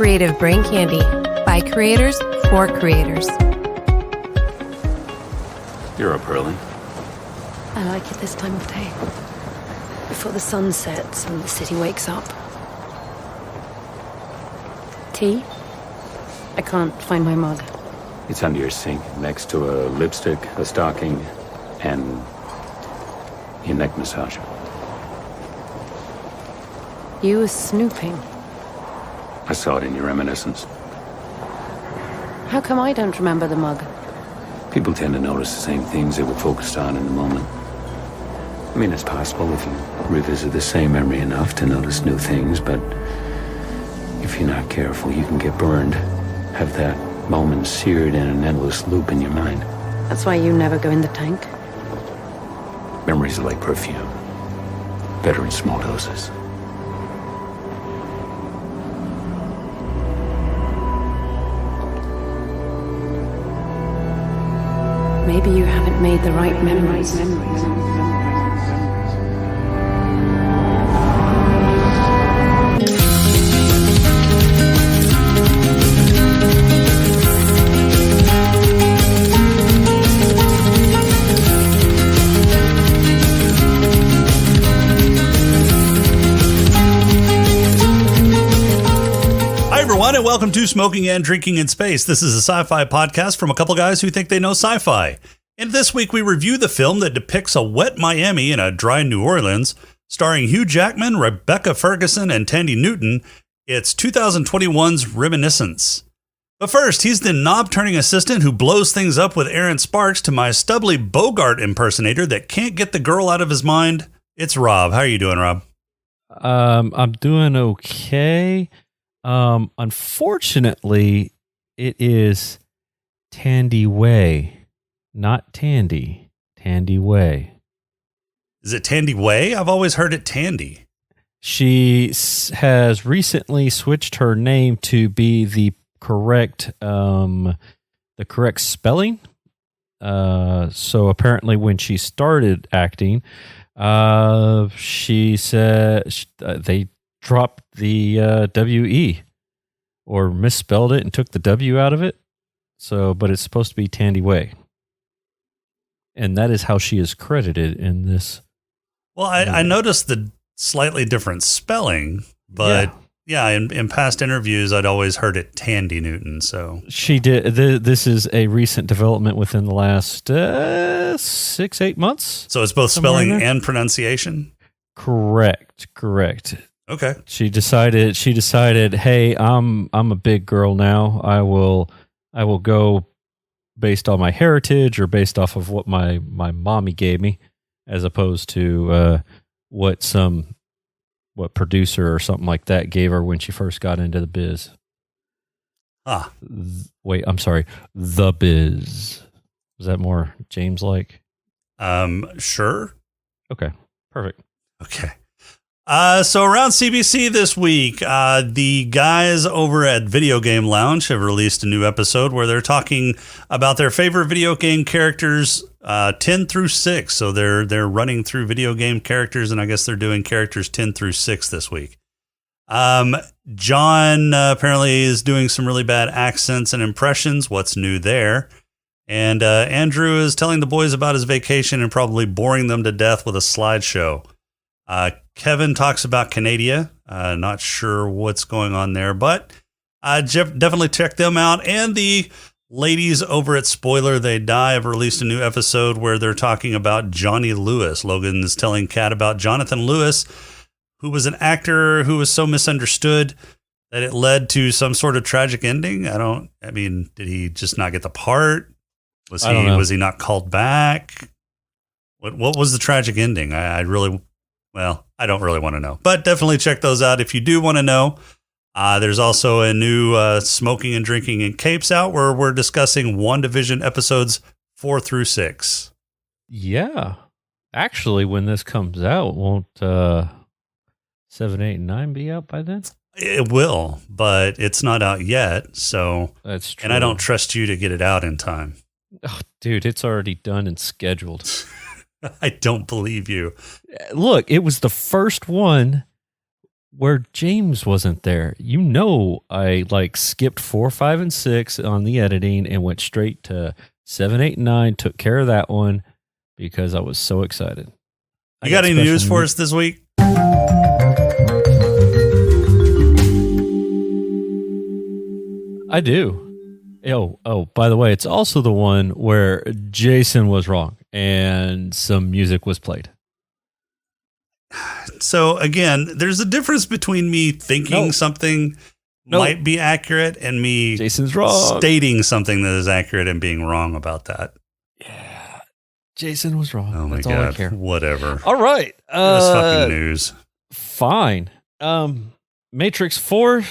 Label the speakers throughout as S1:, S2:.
S1: Creative Brain Candy by creators for creators.
S2: You're up early.
S3: I like it this time of day. Before the sun sets and the city wakes up. Tea? I can't find my mug.
S2: It's under your sink, next to a lipstick, a stocking, and your neck massager.
S3: You were snooping.
S2: I saw it in your Reminiscence.
S3: How come I don't remember the mug?
S2: People tend to notice the same things they were focused on in the moment. I mean, it's possible if you revisit the same memory enough to notice new things, but if you're not careful, you can get burned. Have that moment seared in an endless loop in your mind.
S3: That's why you never go in the tank?
S2: Memories are like perfume. Better in small doses.
S3: Maybe you haven't made the right memories.
S4: Everyone, and welcome to Smoking and Drinking in Space. This is a sci-fi podcast from a couple guys who think they know sci-fi. And this week we review the film that depicts a wet Miami and a dry New Orleans, starring Hugh Jackman, Rebecca Ferguson, and Tandy Newton. It's 2021's Reminiscence. But first, he's the knob-turning assistant who blows things up with Aaron Sparks to my stubbly Bogart impersonator that can't get the girl out of his mind. It's Rob. How are you doing, Rob?
S5: I'm doing okay. Unfortunately, it is Tandy Way, not Tandy. Tandy Way.
S4: Is it Tandy Way? I've always heard it Tandy.
S5: She has recently switched her name to be the correct spelling. So apparently, when she started acting, she said they dropped the W-E or misspelled it and took the W out of it. So, but it's supposed to be Tandy Way. And that is how she is credited in this.
S4: Well, I noticed the slightly different spelling, but yeah, in past interviews, I'd always heard it Tandy Newton. So
S5: she did. This is a recent development within the last 6-8 months.
S4: So it's both spelling and pronunciation?
S5: Correct.
S4: Okay.
S5: She decided, hey, I'm a big girl now. I will go based on my heritage or based off of what my mommy gave me, as opposed to what producer or something like that gave her when she first got into the biz. Wait, I'm sorry. The Biz. Is that more James-like?
S4: Sure.
S5: Okay. Perfect.
S4: Okay. So around CBC this week, the guys over at Video Game Lounge have released a new episode where they're talking about their favorite video game characters, 10 through 6. So they're running through video game characters, and I guess they're doing characters 10 through 6 this week. John apparently is doing some really bad accents and impressions. What's new there? And Andrew is telling the boys about his vacation and probably boring them to death with a slideshow. Kevin talks about Canada. Not sure what's going on there, but definitely check them out. And the ladies over at Spoiler They Die have released a new episode where they're talking about Johnny Lewis. Logan is telling Kat about Jonathan Lewis, who was an actor who was so misunderstood that it led to some sort of tragic ending. Did he just not get the part? Was he not called back? What was the tragic ending? I don't really want to know, but definitely check those out if you do want to know. There's also a new Smoking and Drinking in Capes out where we're discussing WandaVision episodes 4 through 6.
S5: Yeah. Actually, when this comes out, won't 7, 8, and 9 be out by then?
S4: It will, but it's not out yet. So
S5: that's true.
S4: And I don't trust you to get it out in time.
S5: Oh, dude, it's already done and scheduled.
S4: I don't believe you.
S5: Look, it was the first one where James wasn't there. I like skipped 4, 5, and 6 on the editing and went straight to 7, 8, and 9. Took care of that one because I was so excited.
S4: You got any news for us this week?
S5: I do. Oh, by the way, it's also the one where Jason was wrong and some music was played.
S4: So again, there's a difference between me thinking something might be accurate and me
S5: Jason's wrong.
S4: Stating something that is accurate and being wrong about that.
S5: Yeah. Jason was wrong.
S4: Oh my
S5: That's
S4: God.
S5: all I care.
S4: Whatever.
S5: All right.
S4: This fucking news.
S5: Fine. Matrix 4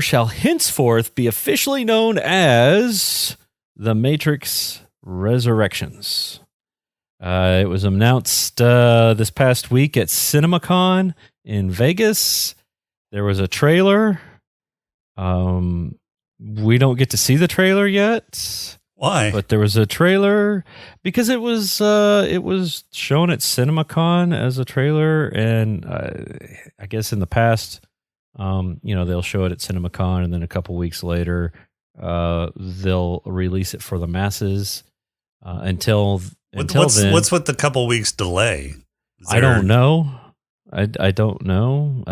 S5: shall henceforth be officially known as The Matrix Resurrections. It was announced this past week at CinemaCon in Vegas. There was a trailer. We don't get to see the trailer yet.
S4: Why?
S5: But there was a trailer because it was shown at CinemaCon as a trailer, and I guess in the past, they'll show it at CinemaCon, and then a couple weeks later, they'll release it for the masses. Until then,
S4: what's with the couple weeks delay?
S5: I don't know. I don't know.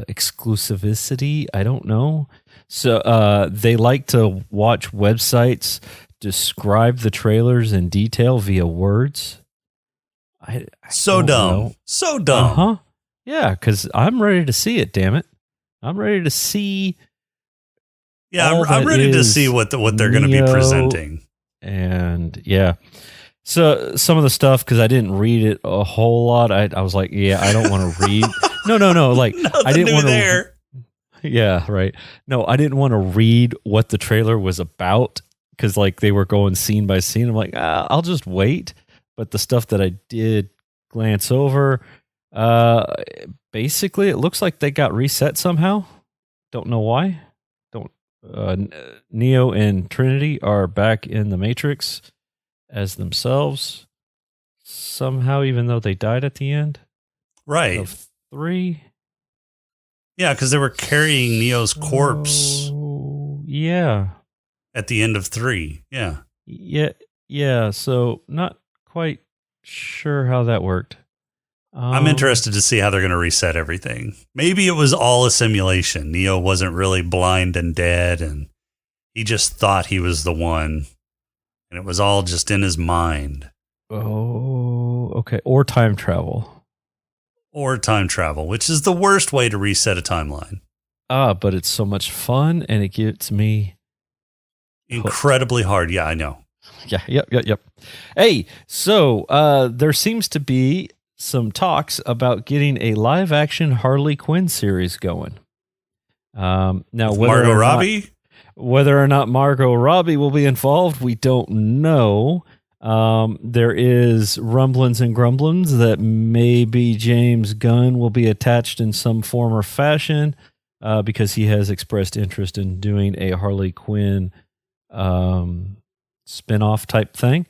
S5: Exclusivity. I don't know. So they like to watch websites describe the trailers in detail via words.
S4: So dumb. So dumb.
S5: Uh-huh. Yeah, because I'm ready to see it, damn it. I'm ready to see.
S4: Yeah, I'm ready to see what they're going to be presenting.
S5: And yeah. So some of the stuff, because I didn't read it a whole lot, I was like, yeah, I don't want to read. No. Like I didn't want to.
S4: There.
S5: Yeah, right. No, I didn't want to read what the trailer was about because like they were going scene by scene. I'm like, I'll just wait. But the stuff that I did glance over, basically, it looks like they got reset somehow. Don't know why. Neo and Trinity are back in the Matrix as themselves somehow, even though they died at the end.
S4: Right.
S5: Of 3.
S4: Yeah, because they were carrying Neo's corpse.
S5: Yeah.
S4: At the end of 3. Yeah.
S5: Yeah. So not quite sure how that worked.
S4: I'm interested to see how they're going to reset everything. Maybe it was all a simulation. Neo wasn't really blind and dead, and he just thought he was the one, and it was all just in his mind.
S5: Oh, okay. Or time travel.
S4: Which is the worst way to reset a timeline.
S5: But it's so much fun, and it gets me
S4: incredibly hard. Yeah, I know.
S5: Yeah, yep. Hey, so there seems to be some talks about getting a live-action Harley Quinn series going. Now, whether or not Margot Robbie will be involved, we don't know. There is rumblings and grumblings that maybe James Gunn will be attached in some form or fashion because he has expressed interest in doing a Harley Quinn spin-off type thing.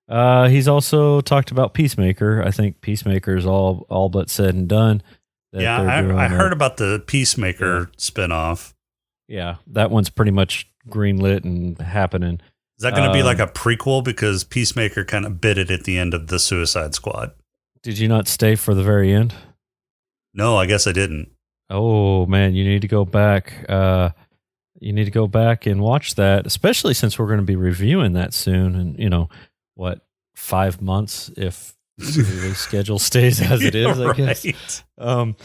S5: He's also talked about Peacemaker. I think Peacemaker is all but said and done.
S4: Yeah, I heard about the Peacemaker spinoff.
S5: Yeah, that one's pretty much greenlit and happening.
S4: Is that going to be like a prequel? Because Peacemaker kind of bit it at the end of the Suicide Squad.
S5: Did you not stay for the very end?
S4: No, I guess I didn't.
S5: Oh, man, you need to go back. You need to go back and watch that, especially since we're going to be reviewing that soon. And, 5 months if the release schedule stays as it is, I guess. At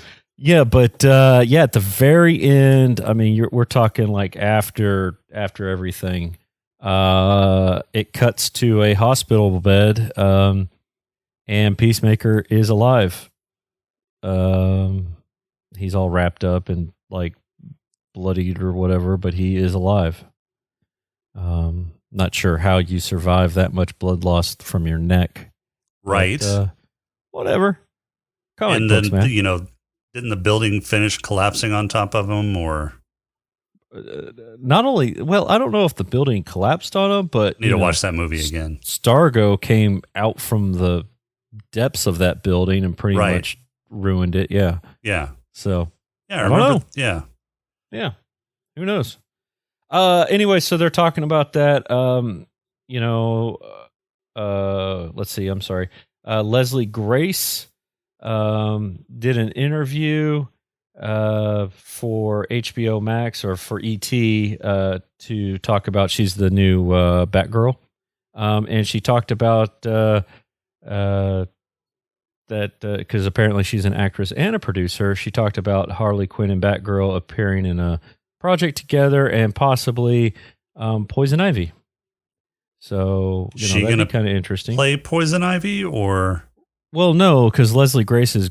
S5: the very end, I mean, we're talking like after everything. It cuts to a hospital bed, and Peacemaker is alive. He's all wrapped up and like bloodied or whatever, but he is alive. Not sure how you survive that much blood loss from your neck.
S4: Right.
S5: But, whatever.
S4: And then, didn't the building finish collapsing on top of him or?
S5: Not only, I don't know if the building collapsed on him, but
S4: need to watch that movie again.
S5: Stargo came out from the depths of that building and pretty much ruined it. Yeah.
S4: Yeah.
S5: So
S4: Yeah. I
S5: don't
S4: remember.
S5: know.
S4: Yeah.
S5: Yeah. Who knows? Anyway, so they're talking about that. Let's see. I'm sorry. Leslie Grace did an interview for HBO Max or for ET to talk about. She's the new Batgirl, and she talked about that because apparently she's an actress and a producer. She talked about Harley Quinn and Batgirl appearing in a project together and possibly Poison Ivy. So
S4: She
S5: that'd
S4: gonna
S5: be kind of interesting.
S4: Play Poison Ivy or
S5: Well, no, because Leslie Grace is,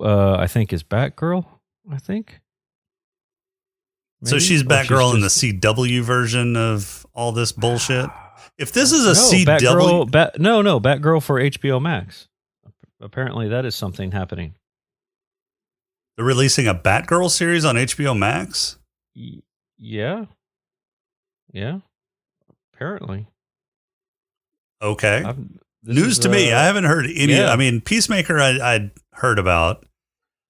S5: I think, is Batgirl. I think.
S4: so
S5: Maybe?
S4: she's
S5: Or
S4: Batgirl in the
S5: just-
S4: CW version of all this bullshit. If this is a CW,
S5: Batgirl, Batgirl for HBO Max. Apparently, that is something happening.
S4: they're releasing a Batgirl series on HBO Max.
S5: Yeah. Apparently.
S4: Okay.
S5: This
S4: News
S5: is,
S4: to me. I haven't heard any.
S5: yeah.
S4: I mean, Peacemaker, I'd heard about.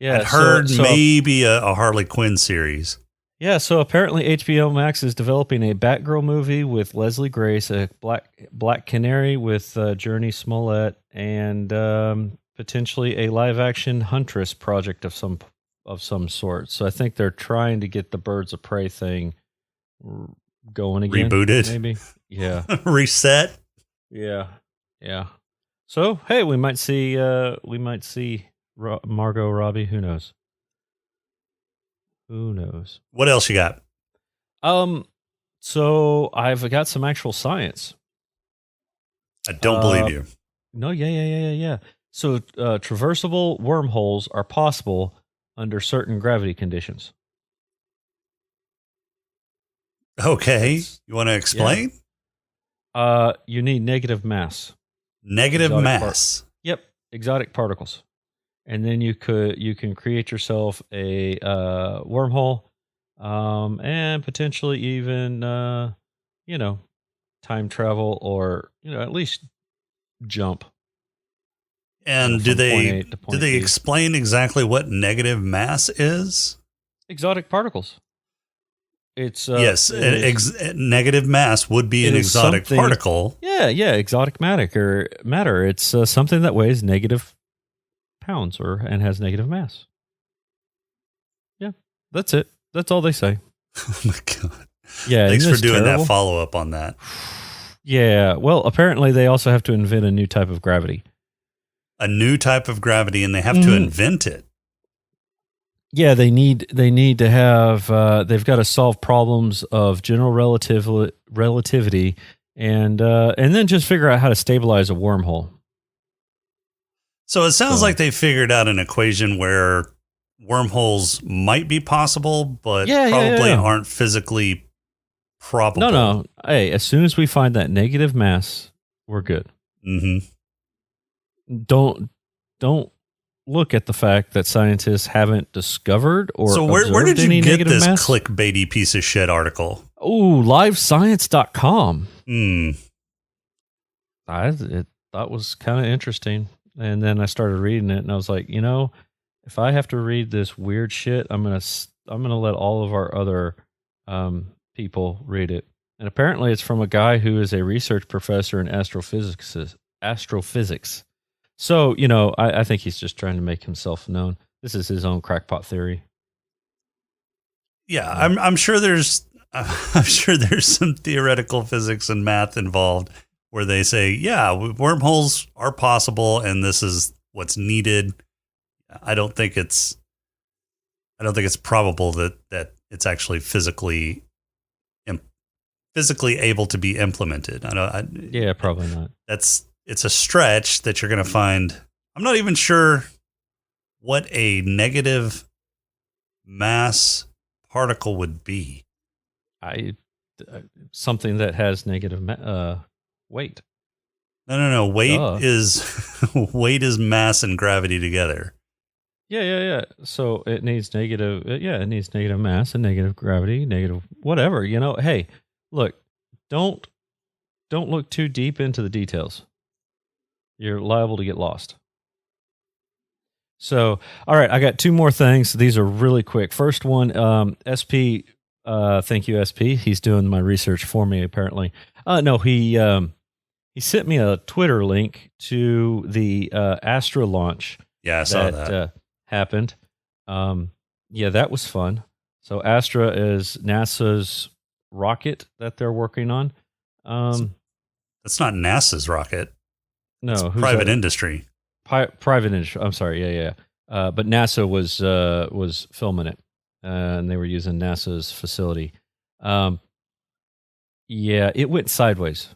S5: Yeah,
S4: I'd heard
S5: so
S4: maybe a Harley Quinn series.
S5: Yeah, so apparently HBO Max is developing a Batgirl movie with Leslie Grace, a Black Canary with Journey Smollett, and potentially a live-action Huntress project of some sort. So I think they're trying to get the Birds of Prey thing going again.
S4: Rebooted?
S5: Maybe. Yeah.
S4: Reset.
S5: Yeah. So hey, we might see Margot Robbie. Who knows?
S4: What else you got?
S5: So I've got some actual science.
S4: I don't believe you.
S5: No, yeah. So traversable wormholes are possible under certain gravity conditions.
S4: Okay. You want to explain?
S5: You need negative mass.
S4: Negative
S5: Exotic
S4: mass.
S5: Yep, exotic particles. And then you can create yourself a wormhole, and potentially even time travel or at least jump.
S4: And do
S5: from point
S4: they
S5: A to point
S4: do they
S5: B.
S4: explain exactly what negative mass is?
S5: Exotic particles? It's
S4: Yes,
S5: it is-
S4: negative mass would be
S5: it
S4: an
S5: is
S4: exotic
S5: something-
S4: particle.
S5: Yeah, exotic matter. It's something that weighs negative pounds and has negative mass. Yeah, that's it. That's all they say.
S4: Oh my god!
S5: Yeah,
S4: Thanks
S5: isn't
S4: for
S5: this
S4: doing
S5: terrible?
S4: that follow up on that.
S5: Yeah, well, apparently they also have to invent a new type of gravity.
S4: A new type of gravity, and they have to
S5: Mhm.
S4: invent it.
S5: Yeah, they need to have. They've got to solve problems of general relativity, and then just figure out how to stabilize a wormhole.
S4: So it sounds
S5: So-
S4: like they figured out an equation where wormholes might be possible, but
S5: Yeah,
S4: probably
S5: yeah.
S4: aren't physically probable.
S5: No. Hey, as soon as we find that negative mass, we're good.
S4: Mm-hmm.
S5: Don't look at the fact that scientists haven't discovered or
S4: So where
S5: observed
S4: did
S5: any
S4: you get
S5: negative
S4: this
S5: mass.
S4: clickbaity piece of shit article?
S5: Oh, livescience.com.
S4: Hmm.
S5: That was kind of interesting. And then I started reading it and I was like, if I have to read this weird shit, I'm going to let all of our other people read it. And apparently it's from a guy who is a research professor in astrophysics. So, I think he's just trying to make himself known. This is his own crackpot theory.
S4: Yeah, I'm sure there's some theoretical physics and math involved where they say, yeah, wormholes are possible, and this is what's needed. I don't think it's probable that it's actually physically able to be implemented.
S5: Yeah, probably not.
S4: It's a stretch that you're going to find. I'm not even sure what a negative mass particle would be.
S5: Something that has negative weight.
S4: No. Weight
S5: Duh.
S4: is mass and gravity together.
S5: Yeah. So it needs negative. It needs negative mass and negative gravity, negative whatever. Hey, look, don't look too deep into the details. You're liable to get lost. So, all right, I got two more things. These are really quick. First one, SP. Thank you, SP. He's doing my research for me. Apparently, no, he sent me a Twitter link to the Astra launch.
S4: Yeah, I saw that.
S5: Happened. Yeah, that was fun. So Astra is NASA's rocket that they're working on.
S4: That's not NASA's rocket.
S5: No,
S4: it's
S5: who's
S4: private
S5: that?
S4: industry.
S5: Private industry. I'm sorry. Yeah. But NASA was filming it, and they were using NASA's facility. Yeah, it went sideways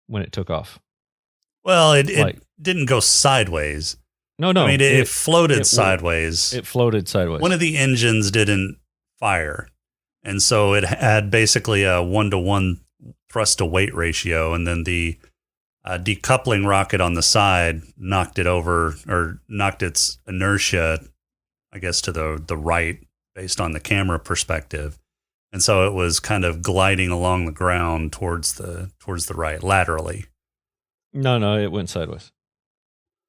S5: when it took off.
S4: Well, it didn't go sideways.
S5: No.
S4: I mean, it floated sideways.
S5: It floated sideways.
S4: One of the engines didn't fire, and so it had basically a 1-to-1 thrust to weight ratio, and then the decoupling rocket on the side knocked it over, or knocked its inertia, I guess, to the right based on the camera perspective. And so it was kind of gliding along the ground towards the right laterally.
S5: No, it went sideways.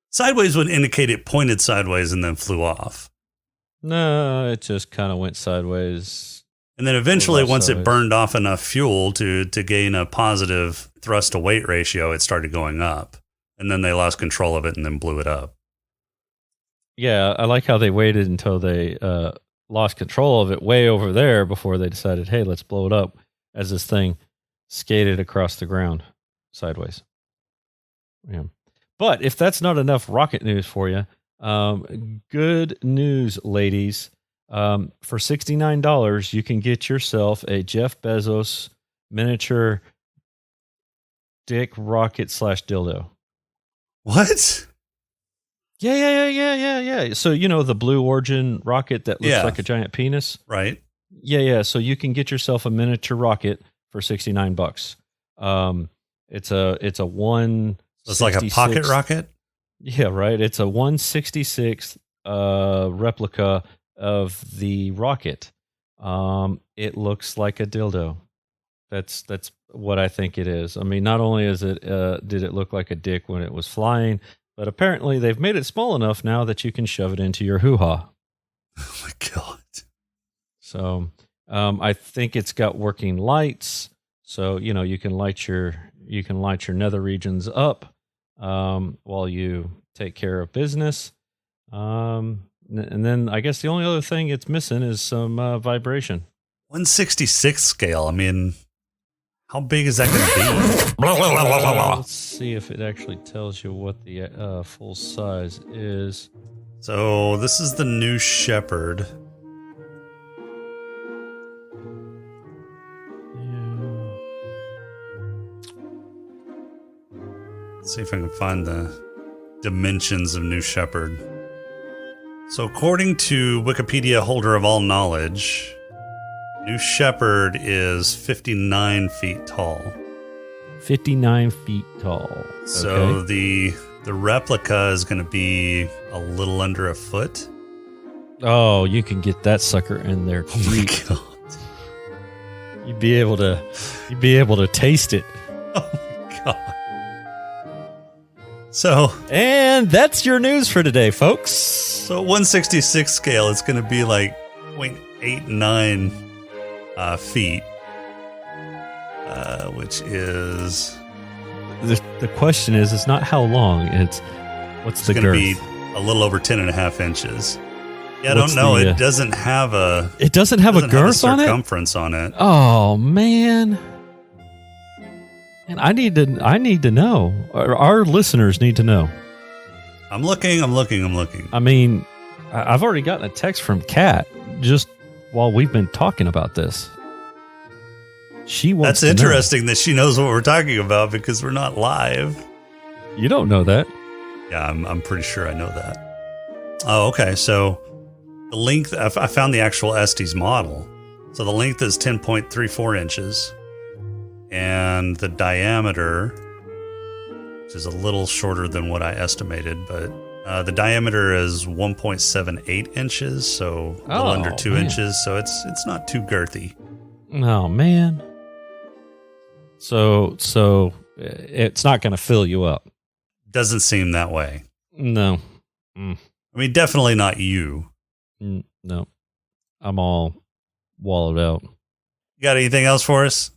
S4: Sideways would indicate it pointed sideways and then flew off.
S5: No, it just kind of went sideways.
S4: And then eventually, once
S5: sideways.
S4: it burned off enough fuel to gain a positive thrust to weight ratio, it started going up. And then they lost control of it and then blew it up.
S5: Yeah, I like how they waited until they lost control of it way over there before they decided, hey, let's blow it up, as this thing skated across the ground sideways. Yeah. But if that's not enough rocket news for you, good news, ladies. For $69, you can get yourself a Jeff Bezos miniature dick rocket / dildo.
S4: What?
S5: Yeah. So, the Blue Origin rocket that looks like a giant penis?
S4: Right.
S5: Yeah. So you can get yourself a miniature rocket for $69. It's a one.
S4: It's like a pocket rocket?
S5: Yeah, right. It's a 166 replica of the rocket. It looks like a dildo. That's what I think it is. I mean, not only is it did it look like a dick when it was flying, but apparently they've made it small enough now that you can shove it into your hoo-ha.
S4: Oh my God.
S5: So I think it's got working lights. So, you can light your nether regions up while you take care of business. And then I guess the only other thing it's missing is some vibration.
S4: 166 scale. I mean, how big is that going to be?
S5: Let's see if it actually tells you what the full size is.
S4: So this is the New Shepard. Let's see if I can find the dimensions of New Shepard. So according to Wikipedia holder of all knowledge, New Shepard is 59 feet tall.
S5: 59 feet tall.
S4: So
S5: Okay.
S4: the replica is going to be a little under a foot.
S5: Oh, you can get that sucker in there.
S4: Oh my God.
S5: You'd be able to taste it.
S4: Oh my God. So,
S5: And that's your news for today, folks.
S4: so 166 scale, it's going to be like 0.89 feet, which is
S5: The question is, it's not how long, it's what's the
S4: going to
S5: girth.
S4: be a little over 10 and a half inches. Yeah, I
S5: What's
S4: don't know.
S5: the,
S4: It doesn't have a
S5: It doesn't have a girth on it?
S4: circumference on it.
S5: Oh, man. And I need to know. Our listeners need to know.
S4: I'm looking.
S5: I mean, I've already gotten a text from Kat just while we've been talking about this. She wants
S4: That's
S5: to know.
S4: interesting that she knows what we're talking about because we're not live.
S5: You don't know that.
S4: Yeah, I'm pretty sure I know that. Oh, okay. So the length, I found the actual Estes model. So the length is 10.34 inches. And the diameter, which is a little shorter than what I estimated, but the diameter is 1.78 inches, so a little under 2
S5: man.
S4: inches. So it's not too girthy.
S5: Oh, man. So it's not going to fill you up.
S4: Doesn't seem that way.
S5: No.
S4: I mean, definitely not you.
S5: No, I'm all wallowed out.
S4: You got anything else for us?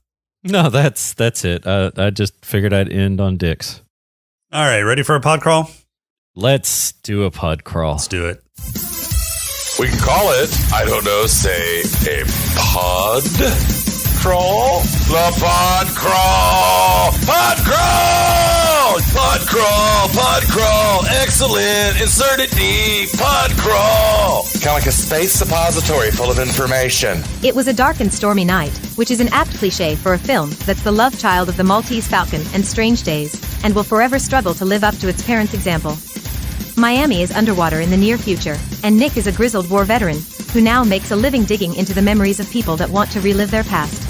S5: No, that's it. I just figured I'd end on dicks.
S4: All right, ready for a pod crawl?
S5: Let's do a pod crawl.
S4: Let's do it.
S6: We can call it, I don't know, say a pod crawl? The pod crawl! Pod crawl! Pod crawl! Pod crawl! Excellent! Insert it deep! Pod crawl! Kind of like a space suppository full of information.
S7: It was a dark and stormy night, which is an apt cliche for a film that's the love child of the Maltese Falcon and Strange Days, and will forever struggle to live up to its parents' example. Miami is underwater in the near future, and Nick is a grizzled war veteran, who now makes a living digging into the memories of people that want to relive their past.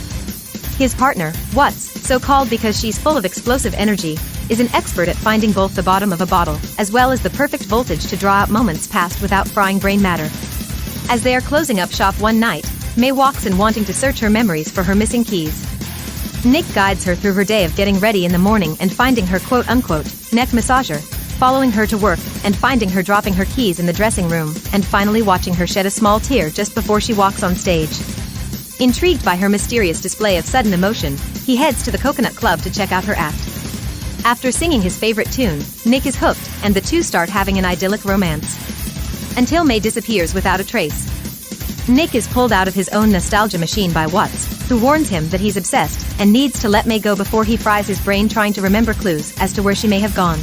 S7: His partner, What's, so called because she's full of explosive energy, is an expert at finding both the bottom of a bottle, as well as the perfect voltage to draw out moments passed without frying brain matter. As they are closing up shop one night, May walks in wanting to search her memories for her missing keys. Nick guides her through her day of getting ready in the morning and finding her quote-unquote neck massager, following her to work and finding her dropping her keys in the dressing room, and finally watching her shed a small tear just before she walks on stage. Intrigued by her mysterious display of sudden emotion, he heads to the Coconut Club to check out her act. After singing his favorite tune, Nick is hooked, and the two start having an idyllic romance. Until May disappears without a trace. Nick is pulled out of his own nostalgia machine by Watts, who warns him that he's obsessed and needs to let May go before he fries his brain trying to remember clues as to where she may have gone.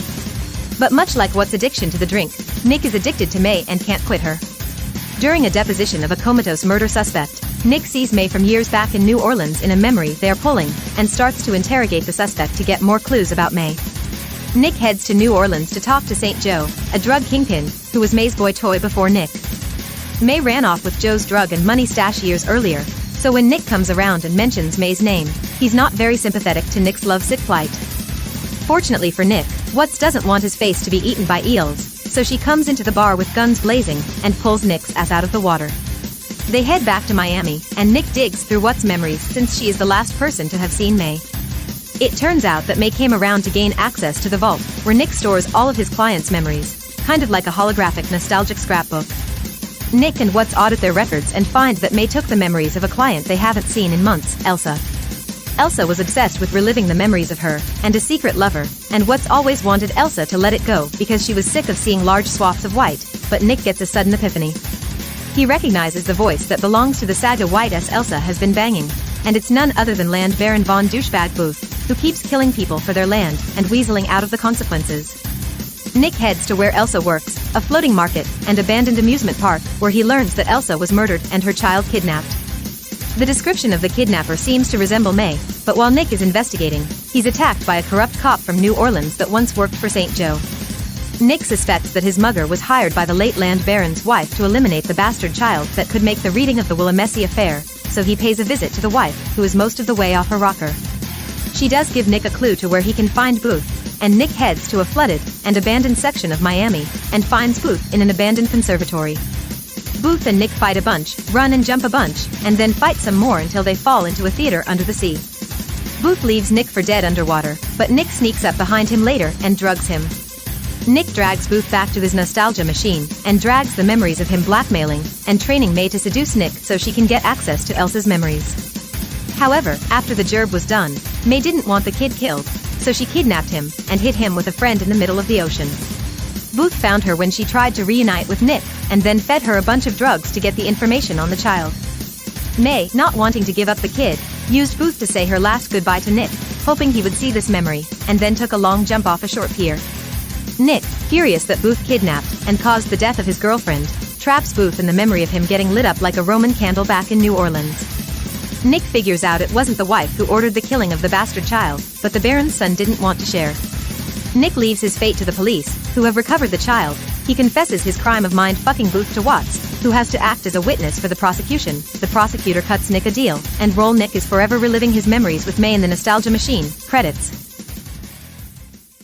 S7: But much like Watts' addiction to the drink, Nick is addicted to May and can't quit her. During a deposition of a comatose murder suspect, Nick sees May from years back in New Orleans in a memory they are pulling, and starts to interrogate the suspect to get more clues about May. Nick heads to New Orleans to talk to St. Joe, a drug kingpin, who was May's boy toy before Nick. May ran off with Joe's drug and money stash years earlier, so when Nick comes around and mentions May's name, he's not very sympathetic to Nick's lovesick plight. Fortunately for Nick, Watts doesn't want his face to be eaten by eels, so she comes into the bar with guns blazing and pulls Nick's ass out of the water. They head back to Miami, and Nick digs through Watts' memories since she is the last person to have seen May. It turns out that May came around to gain access to the vault, where Nick stores all of his clients' memories, kind of like a holographic nostalgic scrapbook. Nick and Watts audit their records and find that May took the memories of a client they haven't seen in months, Elsa. Elsa was obsessed with reliving the memories of her and a secret lover, and Watts always wanted Elsa to let it go because she was sick of seeing large swaths of white, but Nick gets a sudden epiphany. He recognizes the voice that belongs to the saga White-S Elsa has been banging, and it's none other than Land Baron von Douchebag Booth, who keeps killing people for their land and weaseling out of the consequences. Nick heads to where Elsa works, a floating market and abandoned amusement park, where he learns that Elsa was murdered and her child kidnapped. The description of the kidnapper seems to resemble May, but while Nick is investigating, he's attacked by a corrupt cop from New Orleans that once worked for St. Joe. Nick suspects that his mother was hired by the late Land Baron's wife to eliminate the bastard child that could make the reading of the Willamette affair, so he pays a visit to the wife, who is most of the way off her rocker. She does give Nick a clue to where he can find Booth, and Nick heads to a flooded and abandoned section of Miami, and finds Booth in an abandoned conservatory. Booth and Nick fight a bunch, run and jump a bunch, and then fight some more until they fall into a theater under the sea. Booth leaves Nick for dead underwater, but Nick sneaks up behind him later and drugs him. Nick drags Booth back to his nostalgia machine, and drags the memories of him blackmailing and training May to seduce Nick so she can get access to Elsa's memories. However, after the job was done, May didn't want the kid killed, so she kidnapped him and hid him with a friend in the middle of the ocean. Booth found her when she tried to reunite with Nick, and then fed her a bunch of drugs to get the information on the child. May, not wanting to give up the kid, used Booth to say her last goodbye to Nick, hoping he would see this memory, and then took a long jump off a short pier. Nick, furious that Booth kidnapped and caused the death of his girlfriend, traps Booth in the memory of him getting lit up like a Roman candle back in New Orleans. Nick figures out it wasn't the wife who ordered the killing of the bastard child, but the Baron's son didn't want to share. Nick leaves his fate to the police, who have recovered the child. He confesses his crime of mind-fucking Booth to Watts, who has to act as a witness for the prosecution. The prosecutor cuts Nick a deal, and roll Nick is forever reliving his memories with May in the nostalgia machine. Credits.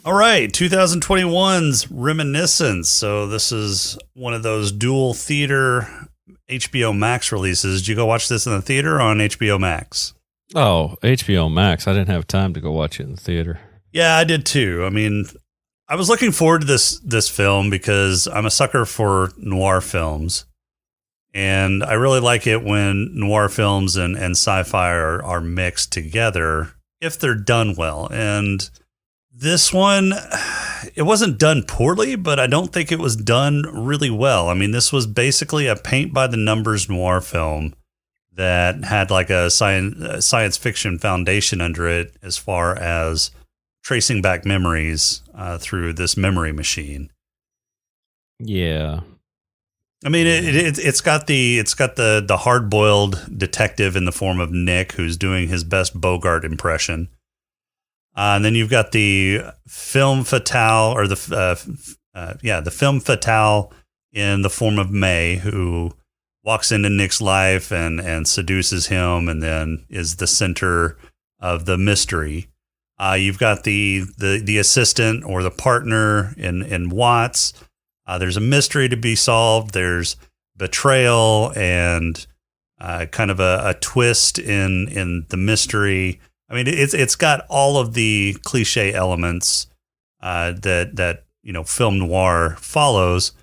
S4: All right, 2021's Reminiscence. So this is one of those dual theater HBO Max releases. Did you go watch this in the theater or on HBO Max?
S5: Oh, HBO Max. I didn't have time to go watch it in the theater.
S4: Yeah, I did too. I mean, I was looking forward to this film because I'm a sucker for noir films. And I really like it when noir films and sci-fi are mixed together if they're done well. And this one, it wasn't done poorly, but I don't think it was done really well. I mean, this was basically a paint-by-the-numbers noir film that had like a science fiction foundation under it as far as tracing back memories through this memory machine.
S5: Yeah.
S4: I mean, it's got the hard-boiled detective in the form of Nick, who's doing his best Bogart impression, and then you've got the femme fatale, or the femme fatale in the form of May, who walks into Nick's life and seduces him, and then is the center of the mystery. You've got the assistant or the partner in Watts. There's a mystery to be solved. There's betrayal and kind of a twist in the mystery. I mean, it's got all of the cliche elements that film noir follows.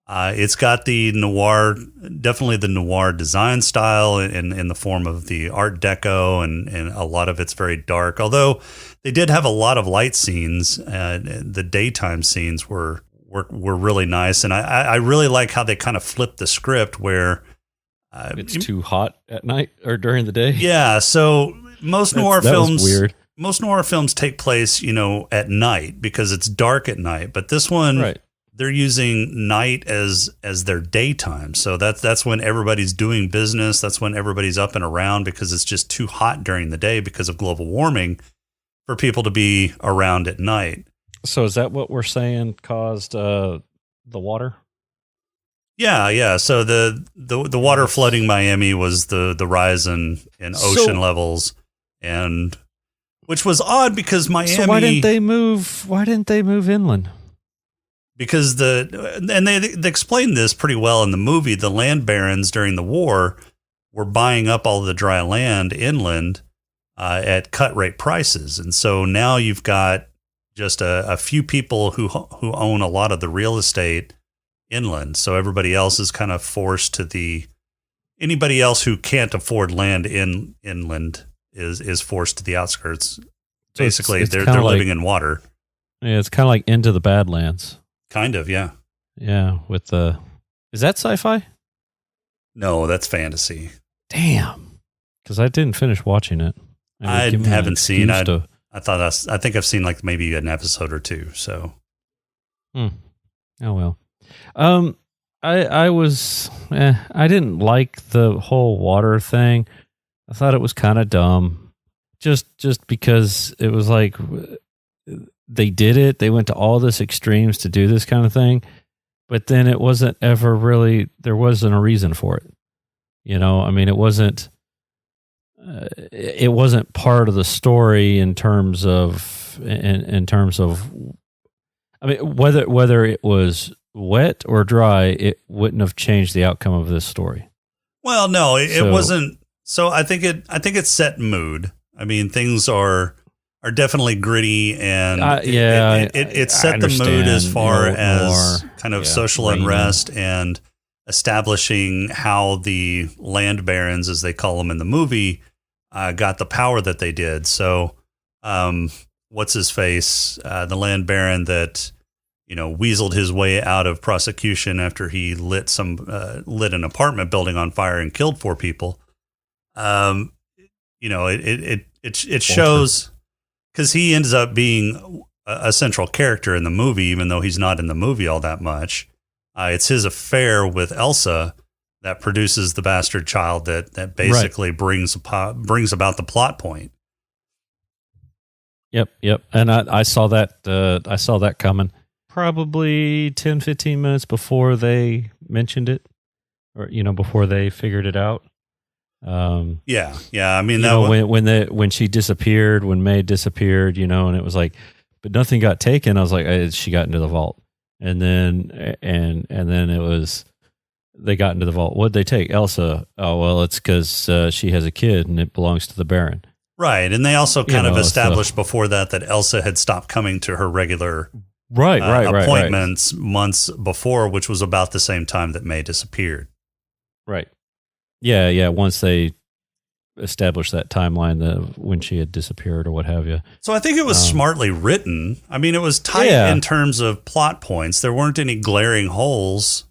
S4: It's got the noir, definitely the noir design style in the form of the Art Deco, and a lot of it's very dark. Although they did have a lot of light scenes, the daytime scenes were really nice, and I really like how they kind of flipped the script where
S5: it's too hot at night or during the day.
S4: Yeah, so most noir
S5: that
S4: films,
S5: was weird.
S4: Most noir films take place, at night because it's dark at night. But this one,
S5: right,
S4: they're using night as their daytime. So that's when everybody's doing business. That's when everybody's up and around because it's just too hot during the day because of global warming for people to be around at night.
S5: So is that what we're saying caused the water?
S4: Yeah. So the water flooding Miami was the rise in ocean levels, and which was odd because Miami.
S5: So why didn't they move? Why didn't they move inland?
S4: Because they explained this pretty well in the movie. The land barons during the war were buying up all the dry land inland at cut rate prices, and so now you've got just a few people who own a lot of the real estate inland. So everybody else is kind of forced to anybody else who can't afford land inland is forced to the outskirts. So basically, they're living in water.
S5: Yeah, it's kind of like Into the Badlands.
S4: Kind of, yeah.
S5: Yeah, is that sci-fi?
S4: No, that's fantasy.
S5: Damn, because I didn't finish watching it.
S4: I haven't seen. I think I've seen like maybe an episode or two. So,
S5: oh well. I didn't like the whole water thing. I thought it was kind of dumb, just because it was like they did it. They went to all this extremes to do this kind of thing, but then it wasn't ever really. There wasn't a reason for it. I mean, it wasn't. It wasn't part of the story in terms of. I mean, whether it was wet or dry, it wouldn't have changed the outcome of this story.
S4: Well, no, it wasn't. So I think it set mood. I mean, things are definitely gritty, and it set the mood as far as kind of social unrest and establishing how the land barons, as they call them in the movie, got the power that they did. So, what's his face? The land baron that weaseled his way out of prosecution after he lit an apartment building on fire and killed 4 people. It shows, because he ends up being a central character in the movie, even though he's not in the movie all that much. It's his affair with Elsa that produces the bastard child that basically brings about the plot point.
S5: Yep. And I saw that. I saw that coming. Probably 10, 15 minutes before they mentioned it, or before they figured it out.
S4: Yeah. I mean,
S5: when she disappeared, when May disappeared, and it was like, but nothing got taken. I was like, she got into the vault, and then it was they got into the vault. What'd they take? Elsa. Oh well, it's because she has a kid and it belongs to the Baron.
S4: Right, and they also kind of established before that Elsa had stopped coming to her regular
S5: right.
S4: appointments months before, which was about the same time that May disappeared.
S5: Right. Yeah. Once they established that timeline, when she had disappeared or what have you.
S4: So I think it was smartly written. I mean, it was tight in terms of plot points. There weren't any glaring holes.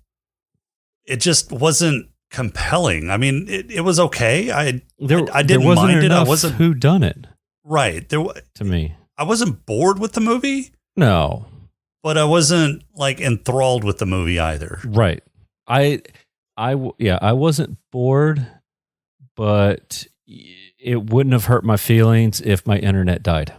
S4: It just wasn't compelling. I mean, it was okay. I didn't mind it. I wasn't
S5: who done it.
S4: Right.
S5: To me,
S4: I wasn't bored with the movie.
S5: No,
S4: but I wasn't like enthralled with the movie either.
S5: Right. I wasn't bored, but it wouldn't have hurt my feelings if my internet died.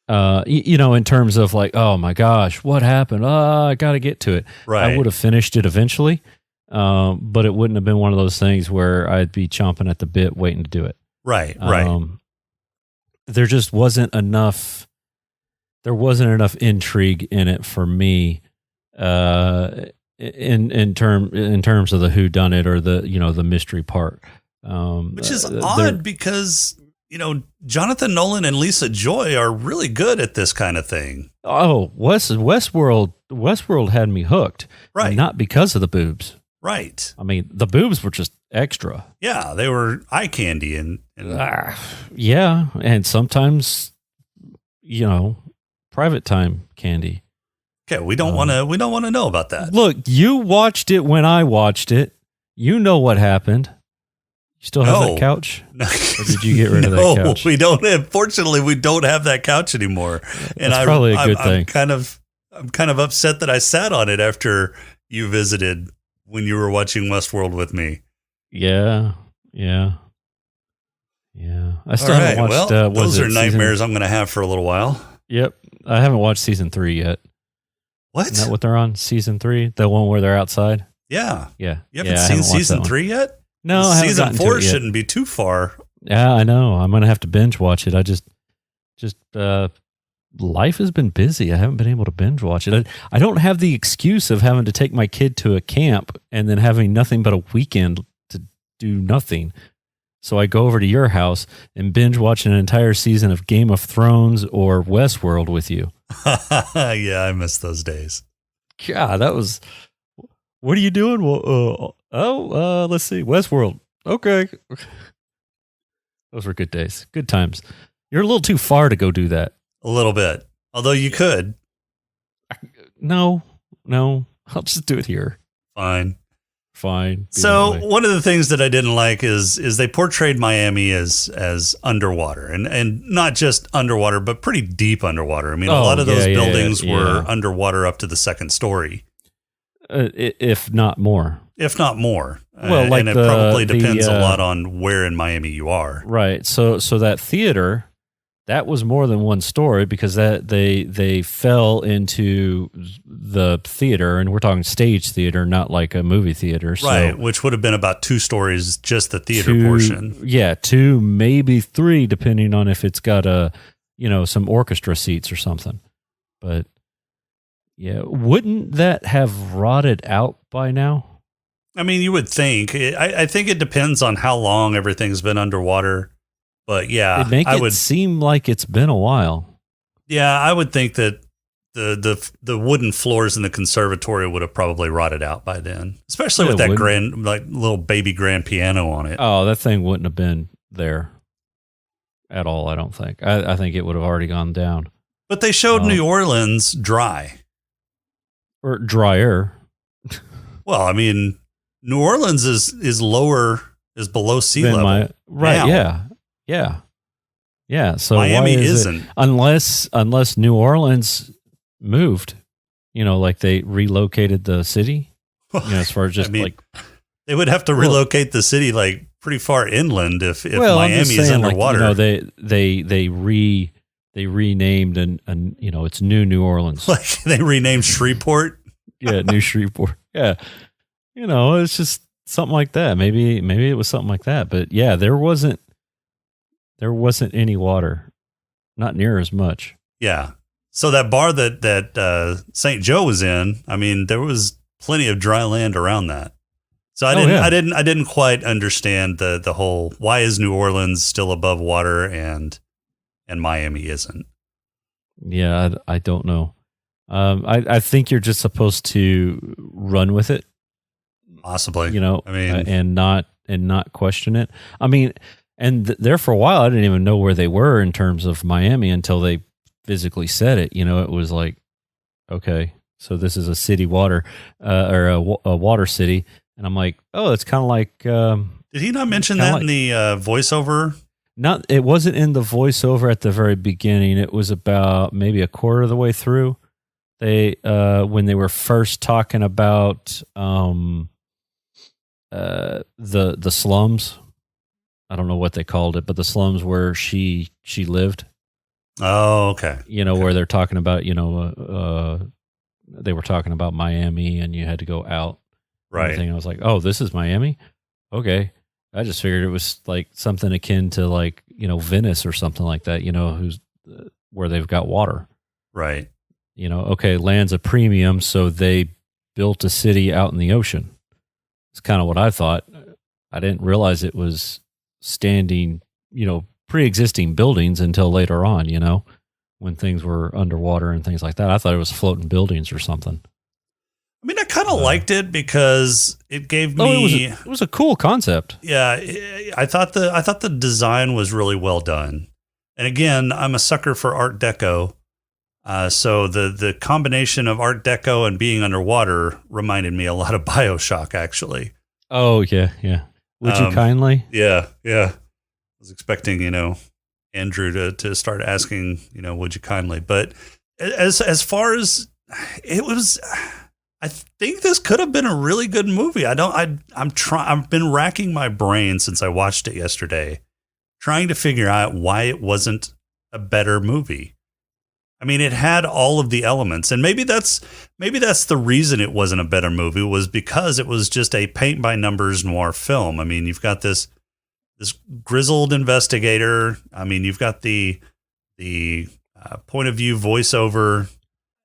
S5: In terms of like, oh my gosh, what happened? I got to get to it.
S4: Right.
S5: I would have finished it eventually, but it wouldn't have been one of those things where I'd be chomping at the bit waiting to do it.
S4: Right.
S5: There just wasn't enough. There wasn't enough intrigue in it for me. In terms of the whodunit or the mystery part,
S4: which is odd because Jonathan Nolan and Lisa Joy are really good at this kind of thing.
S5: Oh, Westworld had me hooked,
S4: right?
S5: Not because of the boobs,
S4: right? I
S5: mean, the boobs were just extra.
S4: Yeah, they were eye candy, and
S5: yeah, and sometimes private time candy.
S4: Okay, we don't want to know about that.
S5: Look, you watched it when I watched it. You know what happened. You still have that couch?
S4: No.
S5: Or did you get rid of that couch?
S4: We don't. Unfortunately, we don't have that couch anymore. And
S5: that's probably a good thing.
S4: I'm kind of upset that I sat on it after you visited when you were watching Westworld with me.
S5: Yeah. I still haven't watched.
S4: Those are nightmares I'm going to have for a little while.
S5: Yep, I haven't watched season 3 yet.
S4: What?
S5: Isn't that what they're on? Season 3? The one where they're outside?
S4: Yeah.
S5: Yeah.
S4: You haven't seen season 3 yet?
S5: No, I haven't.
S4: Season 4 shouldn't be too far.
S5: Yeah, I know. I'm going to have to binge watch it. I just life has been busy. I haven't been able to binge watch it. I don't have the excuse of having to take my kid to a camp and then having nothing but a weekend to do nothing. So I go over to your house and binge watch an entire season of Game of Thrones or Westworld with you.
S4: Yeah, I miss those days.
S5: God, that was. What are you doing? Well, let's see, Westworld. Okay, those were good days, good times. You're a little too far to go do that.
S4: A little bit, although you could.
S5: No, I'll just do it here.
S4: Fine.
S5: So
S4: one of the things that I didn't like is they portrayed Miami as underwater and not just underwater, but pretty deep underwater. I mean, a lot of those buildings were underwater up to the second story.
S5: If not more.
S4: Well, and it probably depends a lot on where in Miami you are.
S5: Right. So that theater, that was more than one story because that they fell into the theater, and we're talking stage theater, not like a movie theater.
S4: Right,
S5: so
S4: which would have been about 2 stories, just the theater portion.
S5: Yeah, 2, maybe 3, depending on if it's got some orchestra seats or something. But yeah, wouldn't that have rotted out by now?
S4: I mean, you would think. I think it depends on how long everything's been underwater. But yeah,
S5: it would seem like it's been a while.
S4: Yeah, I would think that the wooden floors in the conservatory would have probably rotted out by then, especially with that grand, like little baby grand piano on it.
S5: Oh, that thing wouldn't have been there at all. I don't think. I think it would have already gone down.
S4: But they showed New Orleans dry
S5: or drier.
S4: Well, I mean, New Orleans is below sea level.
S5: Right?
S4: Now.
S5: Yeah. So
S4: Miami
S5: why
S4: isn't,
S5: unless New Orleans moved, like they relocated the city. As far as just
S4: they would have to relocate the city like pretty far inland if Miami is underwater.
S5: They renamed and it's New Orleans.
S4: Like they renamed Shreveport.
S5: Yeah, New Shreveport. Yeah, it's just something like that. Maybe it was something like that. But yeah, there wasn't any water, not near as much.
S4: Yeah. So that bar that St. Joe was in, I mean, there was plenty of dry land around that. So I didn't quite understand the whole why is New Orleans still above water and Miami isn't.
S5: Yeah, I don't know. I think you're just supposed to run with it,
S4: Possibly.
S5: you know,
S4: I mean,
S5: and not question it. I mean, and there for a while, I didn't even know where they were in terms of Miami until they physically said it. You know, it was like, okay, so this is a city water, or a water city, and I'm like, oh, it's kind of like.
S4: did he not mention that in the voiceover?
S5: Not, it wasn't in the voiceover at the very beginning. It was about maybe a quarter of the way through. They when they were first talking about the slums. I don't know what they called it, but the slums where she lived.
S4: Oh, okay.
S5: You know,
S4: Okay.
S5: where they're talking about, you know, they were talking about Miami and you had to go out. and
S4: Right.
S5: everything. I was like, oh, this is Miami? Okay. I just figured it was like something akin to like, you know, Venice or something like that, you know, where they've got water.
S4: Right.
S5: You know, okay, land's a premium, so they built a city out in the ocean. It's kind of what I thought. I didn't realize it was standing, you know, pre-existing buildings until later on, you know, when things were underwater and things like that. I thought it was floating buildings or something.
S4: I mean, I kind of liked it because it gave me.
S5: It was a cool concept.
S4: Yeah, I thought the design was really well done. And again, I'm a sucker for Art Deco. So the combination of Art Deco and being underwater reminded me a lot of BioShock, actually.
S5: Oh, yeah, yeah. Would you kindly?
S4: Yeah, yeah. I was expecting, you know, Andrew to start asking, you know, would you kindly? But as far as it was, I think this could have been a really good movie. I've been racking my brain since I watched it yesterday, trying to figure out why it wasn't a better movie. I mean, it had all of the elements, and maybe that's the reason it wasn't a better movie, was because it was just a paint by numbers noir film. I mean, you've got this grizzled investigator. I mean, you've got the point of view voiceover.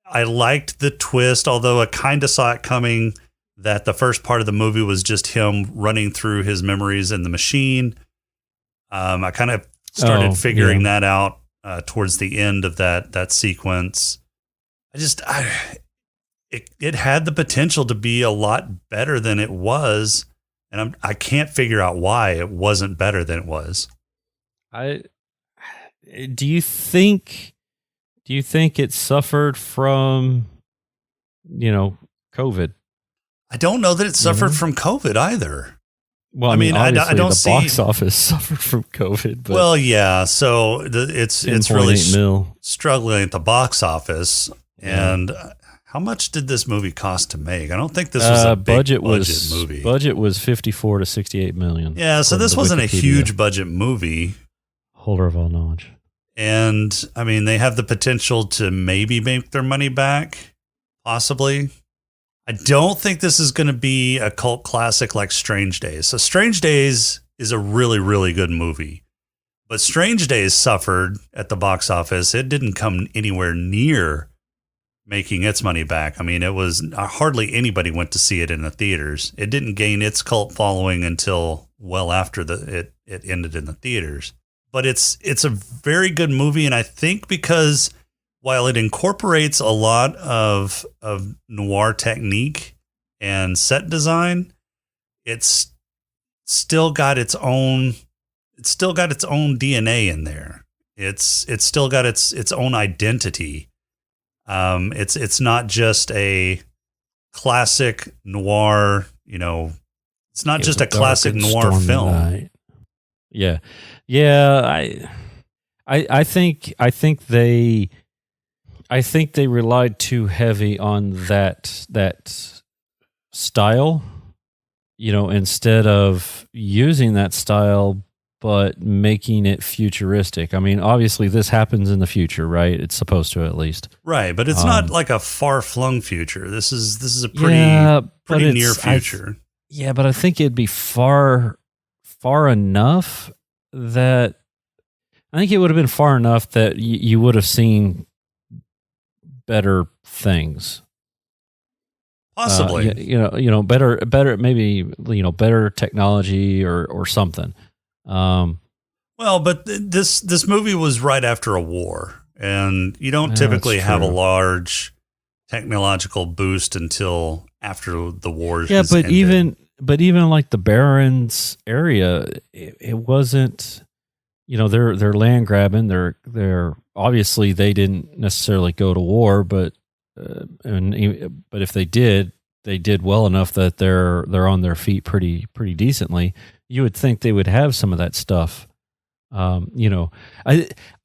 S4: I liked the twist, although I kind of saw it coming, that the first part of the movie was just him running through his memories in the machine. I kind of started figuring that out towards the end of that sequence. It had the potential to be a lot better than it was, and I can't figure out why it wasn't better than it was.
S5: Do you think it suffered from, you know, COVID?
S4: I don't know that it suffered from COVID either.
S5: Well, I mean, I don't see the box office suffered from COVID. But
S4: well, yeah. So it's really struggling at the box office.
S5: Yeah.
S4: And how much did this movie cost to make? I don't think this was a big budget movie.
S5: Budget was 54 to 68 million.
S4: Yeah, so this wasn't a huge budget movie.
S5: Holder of all knowledge.
S4: And I mean, they have the potential to maybe make their money back, possibly. I don't think this is going to be a cult classic like Strange Days. So Strange Days is a really, really good movie. But Strange Days suffered at the box office. It didn't come anywhere near making its money back. I mean, it was hardly anybody went to see it in the theaters. It didn't gain its cult following until well after it ended in the theaters. But it's a very good movie, and I think because while it incorporates a lot of noir technique and set design, it's still got its own DNA in there. It's still got its own identity. It's not just a classic noir, you know, it's not just a classic noir film.
S5: Night. Yeah. Yeah, I think they relied too heavy on that style, you know, instead of using that style but making it futuristic. I mean, obviously this happens in the future, right? It's supposed to, at least.
S4: Right, but it's not like a far-flung future. This is a pretty near future.
S5: But I think it'd be far enough that I think it would have been far enough that you would have seen better things.
S4: Possibly.
S5: Better maybe, you know, better technology or something.
S4: Well, but this movie was right after a war. and you don't
S5: Yeah,
S4: typically
S5: that's
S4: have a
S5: true.
S4: large technological boost until after the war.
S5: Yeah,
S4: has
S5: but
S4: ended.
S5: even like the Barrens area, it wasn't. They're land grabbing. They're obviously they didn't necessarily go to war, but but if they did well enough that they're on their feet pretty decently. You would think they would have some of that stuff. I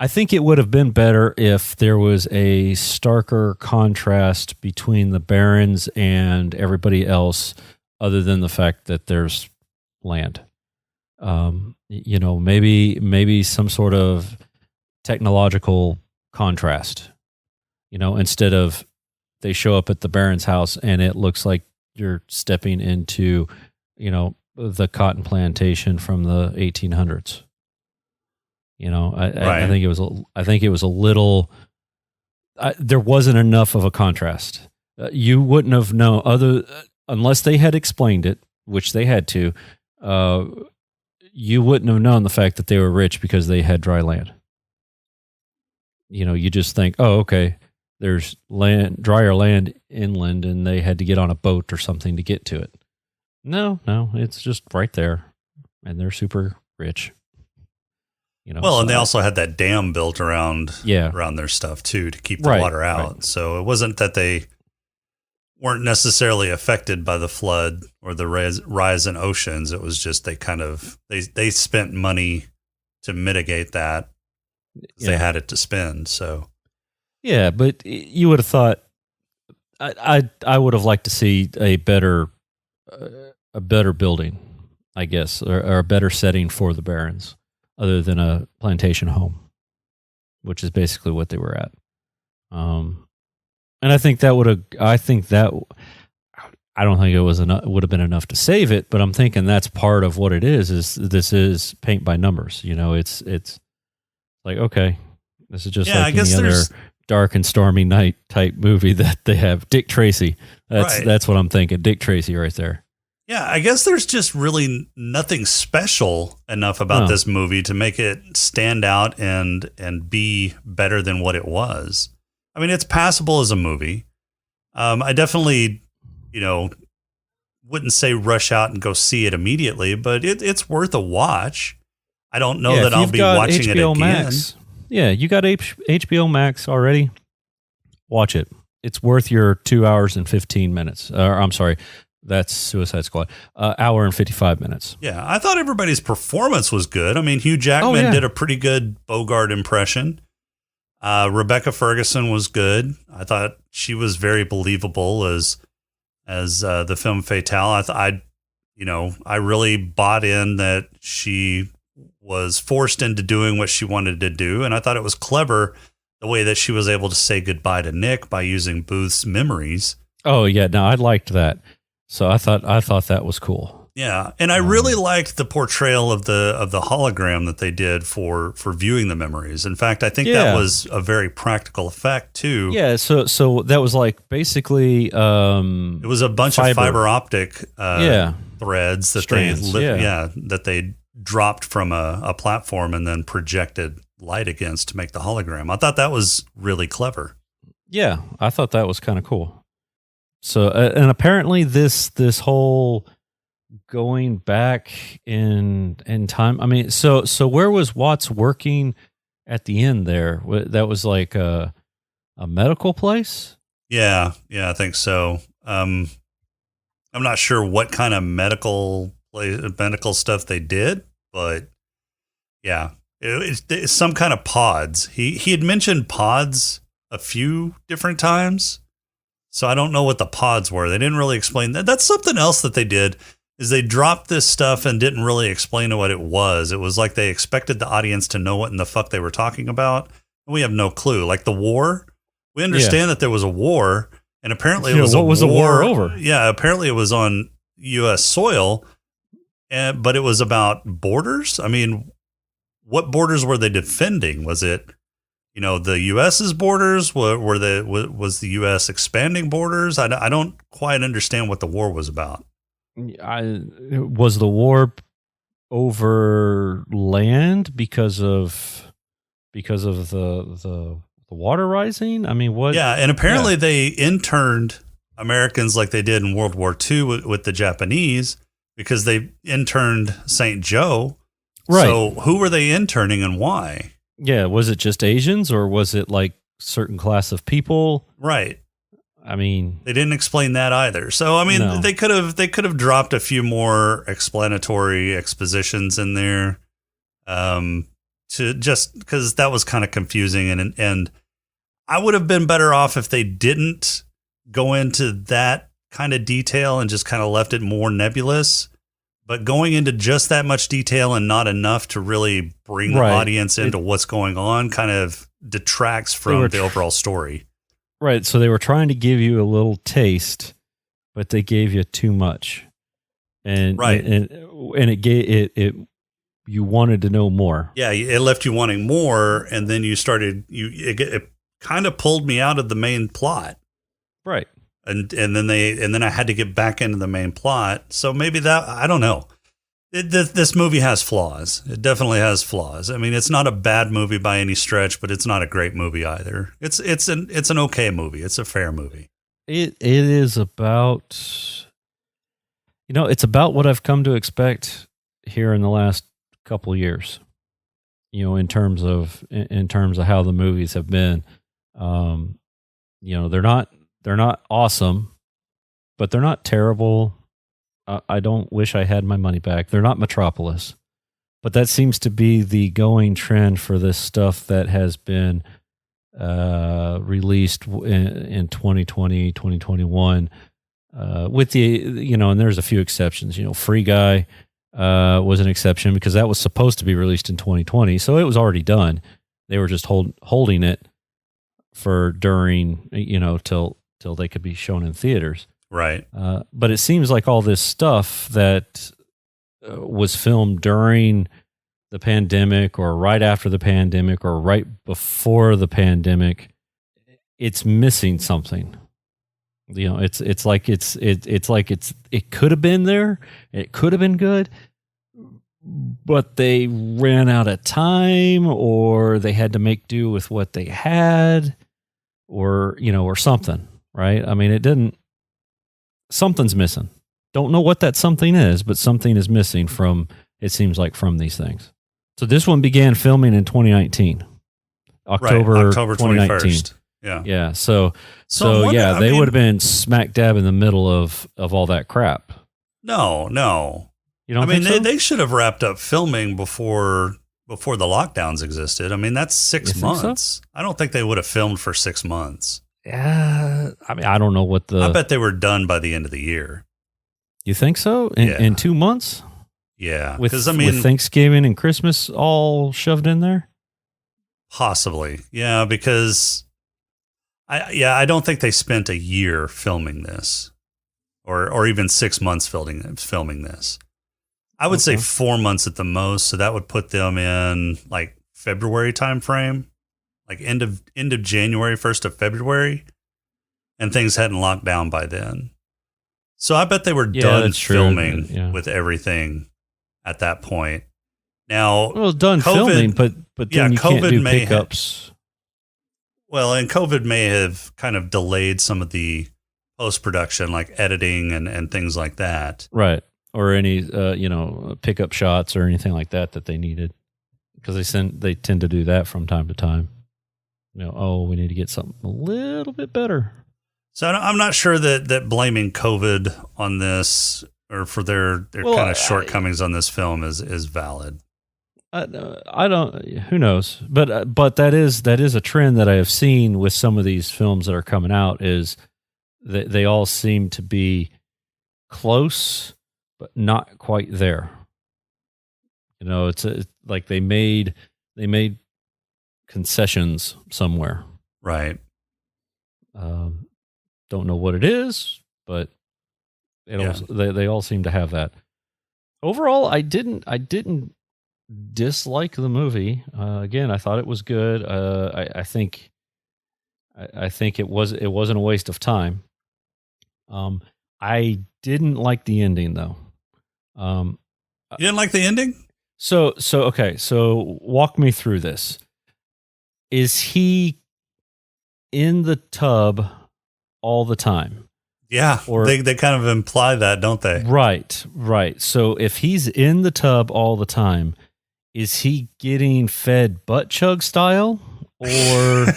S5: think it would have been better if there was a starker contrast between the Barrens and everybody else, other than the fact that there's land. Maybe some sort of technological contrast. Instead of they show up at the Baron's house and it looks like you're stepping into, the cotton plantation from the 1800s.
S4: Right.
S5: I think it was a little. There wasn't enough of a contrast. You wouldn't have known unless they had explained it, which they had to. You wouldn't have known the fact that they were rich because they had dry land. You just think, oh, okay, there's drier land inland, and they had to get on a boat or something to get to it. No, it's just right there, and they're super rich.
S4: Well, and they also had that dam built around their stuff too to keep the water out.
S5: Right.
S4: So it wasn't that they weren't necessarily affected by the flood or the rise in oceans. It was just they spent money to mitigate that. They had it to spend. So
S5: yeah, but you would have thought I would have liked to see a better building, I guess, or a better setting for the Barrens, other than a plantation home, which is basically what they were at. And I think that I don't think it was would have been enough to save it, but I'm thinking that's part of what it is this is paint by numbers. It's like, okay, this is just like any other dark and stormy night type movie that they have. Dick Tracy. That's what I'm thinking. Dick Tracy right there.
S4: Yeah, I guess there's just really nothing special enough about this movie to make it stand out and be better than what it was. I mean, it's passable as a movie. I definitely, wouldn't say rush out and go see it immediately, but it's worth a watch. I don't know that I'll be watching
S5: HBO
S4: it again.
S5: Max, you got HBO Max already. Watch it. It's worth your 2 hours and 15 minutes. I'm sorry. That's Suicide Squad. Hour and 55 minutes.
S4: Yeah, I thought everybody's performance was good. I mean, Hugh Jackman did a pretty good Bogart impression. Rebecca Ferguson was good. I thought she was very believable as the femme fatale. I really bought in that she was forced into doing what she wanted to do, and I thought it was clever the way that she was able to say goodbye to Nick by using Booth's memories.
S5: Oh yeah, no, I liked that. So I thought that was cool.
S4: Yeah, and I really liked the portrayal of the hologram that they did for viewing the memories. In fact, I think that was a very practical effect too.
S5: Yeah, so that was like basically
S4: it was a bunch of fiber optic threads that
S5: strands,
S4: that they dropped from a platform and then projected light against to make the hologram. I thought that was really clever.
S5: Yeah, I thought that was kind of cool. So, and apparently this whole going back in time. I mean, so where was Watts working at the end there? That was like a medical place?
S4: Yeah, I think so. I'm not sure what kind of medical stuff they did, but yeah, it's some kind of pods. He had mentioned pods a few different times. So I don't know what the pods were. They didn't really explain that. That's something else that they did is they dropped this stuff and didn't really explain what it was. It was like they expected the audience to know what in the fuck they were talking about. And we have no clue. Like the war, we understand that there was a war, and apparently it was
S5: what was the war over?
S4: Yeah, apparently it was on U.S. soil, but it was about borders. I mean, what borders were they defending? Was it the U.S.'s borders? Was the U.S. expanding borders? I don't quite understand what the war was about.
S5: Was the war over land because of the the water rising? I mean, what?
S4: Yeah, and apparently they interned Americans like they did in World War II with the Japanese because they interned St. Joe.
S5: Right.
S4: So who were they interning and why?
S5: Yeah, was it just Asians or was it like certain class of people?
S4: Right.
S5: I mean,
S4: they didn't explain that either. So I mean,
S5: No.
S4: they could have dropped a few more explanatory expositions in there, to just because that was kind of confusing, and I would have been better off if they didn't go into that kind of detail and just kind of left it more nebulous. But going into just that much detail and not enough to really bring the audience into what's going on kind of detracts from the overall story.
S5: Right. So they were trying to give you a little taste, but they gave you too much. And and it gave it you wanted to know more.
S4: Yeah, it left you wanting more, and then you started it kind of pulled me out of the main plot.
S5: Right.
S4: And then I had to get back into the main plot. So maybe that, I don't know. This movie has flaws. It definitely has flaws. I mean, it's not a bad movie by any stretch, but it's not a great movie either. It's an okay movie. It's a fair movie.
S5: It is about, it's about what I've come to expect here in the last couple of years. In terms of how the movies have been. They're not awesome, but they're not terrible. I don't wish I had my money back. They're not Metropolis, but that seems to be the going trend for this stuff that has been released in 2020, 2021, with the, and there's a few exceptions. Free Guy was an exception because that was supposed to be released in 2020, so it was already done. They were just holding it for during, till they could be shown in theaters.
S4: Right.
S5: But it seems like all this stuff that was filmed during the pandemic or right after the pandemic or right before the pandemic, it's missing something. It could have been there. It could have been good, but they ran out of time or they had to make do with what they had or something. Right? I mean, something's missing. Don't know what that something is, but something is missing it seems like from these things. So this one began filming in 2019. October
S4: 21st. Yeah.
S5: Yeah. So they would have been smack dab in the middle of all that crap.
S4: No.
S5: You don't think so?
S4: They should have wrapped up filming before the lockdowns existed. I mean, that's 6 months. So? I don't think they would have filmed for 6 months.
S5: Yeah, I mean, I don't know what
S4: I bet they were done by the end of the year.
S5: You think so? In 2 months?
S4: Yeah,
S5: with Thanksgiving and Christmas all shoved in there?
S4: Possibly, yeah, because I don't think they spent a year filming this, or even 6 months filming this. I would say 4 months at the most, so that would put them in like February timeframe. Like end of January, 1st of February, and things hadn't locked down by then. So I bet they were done filming with everything at that point. Now,
S5: done filming, but then you can't do pickups.
S4: And COVID may have kind of delayed some of the post-production, like editing and things like that.
S5: Right. Or any, pickup shots or anything like that they needed. Because they tend to do that from time to time. We need to get something a little bit better. So
S4: I'm not sure that blaming COVID on this or for their kind of shortcomings on this film is valid.
S5: I don't. Who knows? But that is a trend that I have seen with some of these films that are coming out. Is that they all seem to be close, but not quite there. It's like they made concessions somewhere.
S4: Right.
S5: Don't know what it is, but they all seem to have that. Overall, I didn't dislike the movie. Again, I thought it was good. I think it wasn't a waste of time. I didn't like the ending though.
S4: You didn't like the ending?
S5: So okay. So walk me through this. Is he in the tub all the time.
S4: Yeah,
S5: Or-
S4: they kind of imply that, don't they?
S5: Right. So if he's in the tub all the time, is he getting fed butt chug style? Or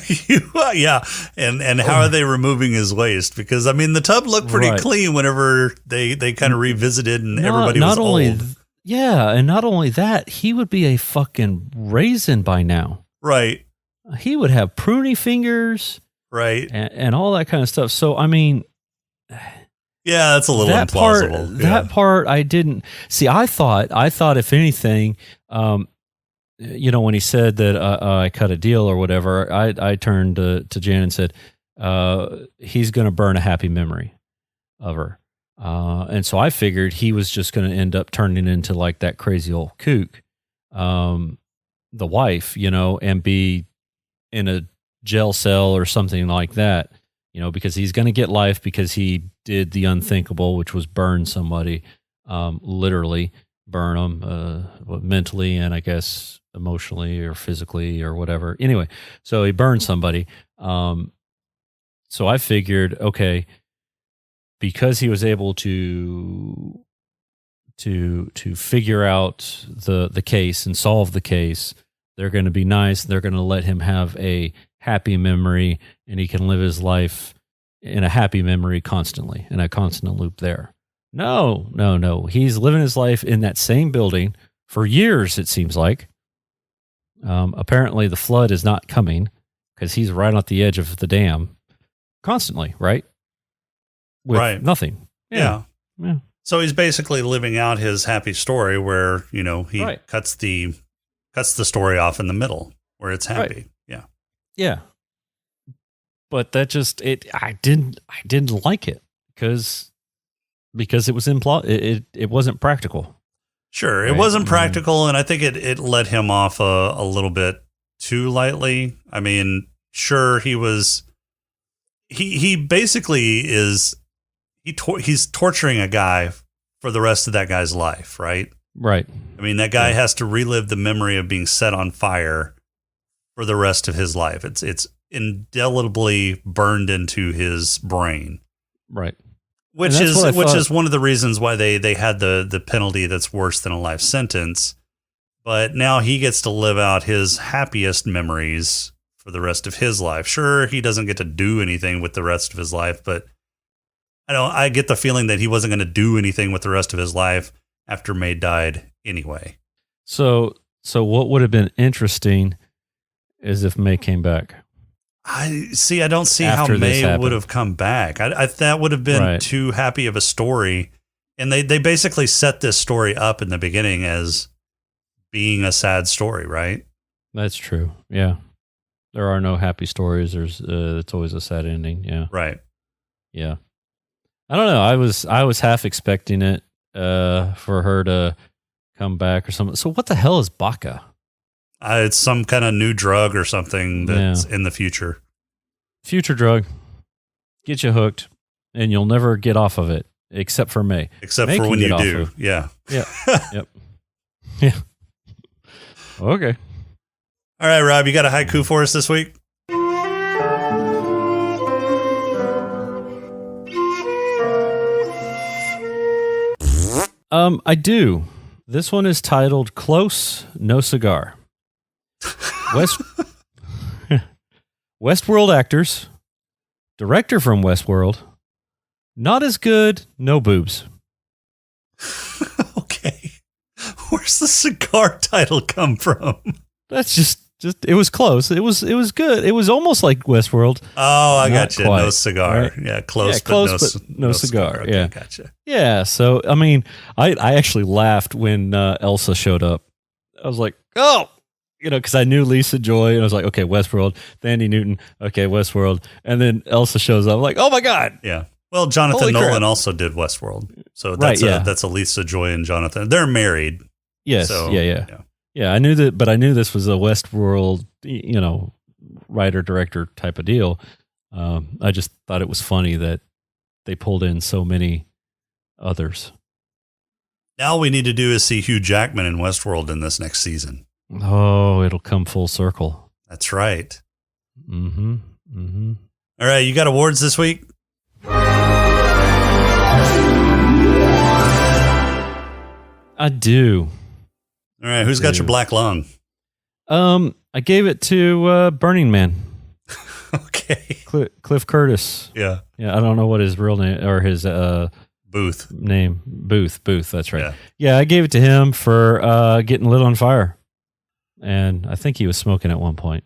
S4: Yeah, and how are they removing his waste? Because I mean, the tub looked pretty
S5: Right.
S4: clean whenever they kind of revisited and everybody was old.
S5: And not only that, he would be a fucking raisin by now.
S4: Right,
S5: He would have pruny fingers
S4: right.
S5: and all that kind of stuff. So I mean,
S4: Yeah, that's a little implausible.
S5: That part I didn't see. I thought if anything, when he said that I cut a deal or whatever, I turned to Jan and said, he's going to burn a happy memory of her. And so I figured he was just going to end up turning into like that crazy old kook, the wife, and be in a jail cell or something like that, because he's going to get life because he did the unthinkable, which was burn somebody, literally burn them mentally and I guess emotionally or physically or whatever. Anyway, so he burned somebody. So I figured, okay, because he was able to figure out the case and solve the case, they're going to be nice. They're going to let him have a happy memory, and he can live his life in a happy memory constantly, in a constant loop there. No. He's living his life in that same building for years, it seems like. Apparently, the flood is not coming because he's right at the edge of the dam constantly, right? With nothing.
S4: Yeah. So he's basically living out his happy story where, he cuts the story off in the middle where it's happy.
S5: Right.
S4: Yeah.
S5: Yeah. But that just I didn't like it because it was it wasn't practical.
S4: Sure.
S5: Right?
S4: It wasn't practical, and I think it let him off a little bit too lightly. I mean, sure, he basically is he's torturing a guy for the rest of that guy's life, right?
S5: Right.
S4: I mean, that guy has to relive the memory of being set on fire for the rest of his life. It's indelibly burned into his brain.
S5: Right.
S4: Which is one of the reasons why they had the penalty that's worse than a life sentence. But now he gets to live out his happiest memories for the rest of his life. Sure, he doesn't get to do anything with the rest of his life, but I get the feeling that he wasn't going to do anything with the rest of his life after May died anyway.
S5: So what would have been interesting is if May came back.
S4: I don't see
S5: After
S4: how May
S5: happened.
S4: would have come back. That would have been too happy of a story. And they basically set this story up in the beginning as being a sad story, right?
S5: That's true. Yeah. There are no happy stories. It's always a sad ending. Yeah.
S4: Right.
S5: Yeah. I don't know. I was half expecting it for her to come back or something. So what the hell is Baka?
S4: It's some kind of new drug or something that's in the future.
S5: Future drug. Get you hooked, and you'll never get off of it, except for May.
S4: Except
S5: May
S4: for
S5: can
S4: when
S5: get
S4: you
S5: off
S4: do.
S5: of-
S4: Yeah.
S5: Yeah. Yep. Yeah. Okay.
S4: All right, Rob, you got a haiku for us this week?
S5: I do. This one is titled "Close, No Cigar." Westworld actors, director from Westworld, not as good, no boobs.
S4: Okay. Where's the cigar title come from?
S5: That's just it was close. It was good. It was almost like Westworld.
S4: Oh, I
S5: Not
S4: got you.
S5: quite,
S4: No cigar.
S5: right?
S4: Yeah, close,
S5: Yeah, close, but no cigar.
S4: Okay,
S5: Yeah.
S4: gotcha.
S5: Yeah. So I mean, I actually laughed when Elsa showed up. I was like, oh, because I knew Lisa Joy, and I was like, okay, Westworld, Thandie Newton, okay, Westworld, and then Elsa shows up. I'm like, oh my god.
S4: Yeah. Well, Jonathan
S5: Holy
S4: Nolan
S5: crap.
S4: also did Westworld. So
S5: Right,
S4: that's a Lisa Joy and Jonathan. They're married.
S5: Yes.
S4: So,
S5: Yeah, I knew that, but I knew this was a Westworld, writer director type of deal. I just thought it was funny that they pulled in so many others.
S4: Now all we need to do is see Hugh Jackman in Westworld in this next season.
S5: Oh, it'll come full circle.
S4: That's right.
S5: Mm-hmm. Mm-hmm.
S4: All right, you got awards this week?
S5: I do.
S4: All right, who's got your black lung?
S5: I gave it to Burning Man.
S4: Okay.
S5: Cliff Curtis.
S4: Yeah.
S5: Yeah, I don't know what his real name or his
S4: Booth.
S5: name. Booth, that's right.
S4: Yeah.
S5: Yeah, I gave it to him for getting lit on fire. And I think he was smoking at one point.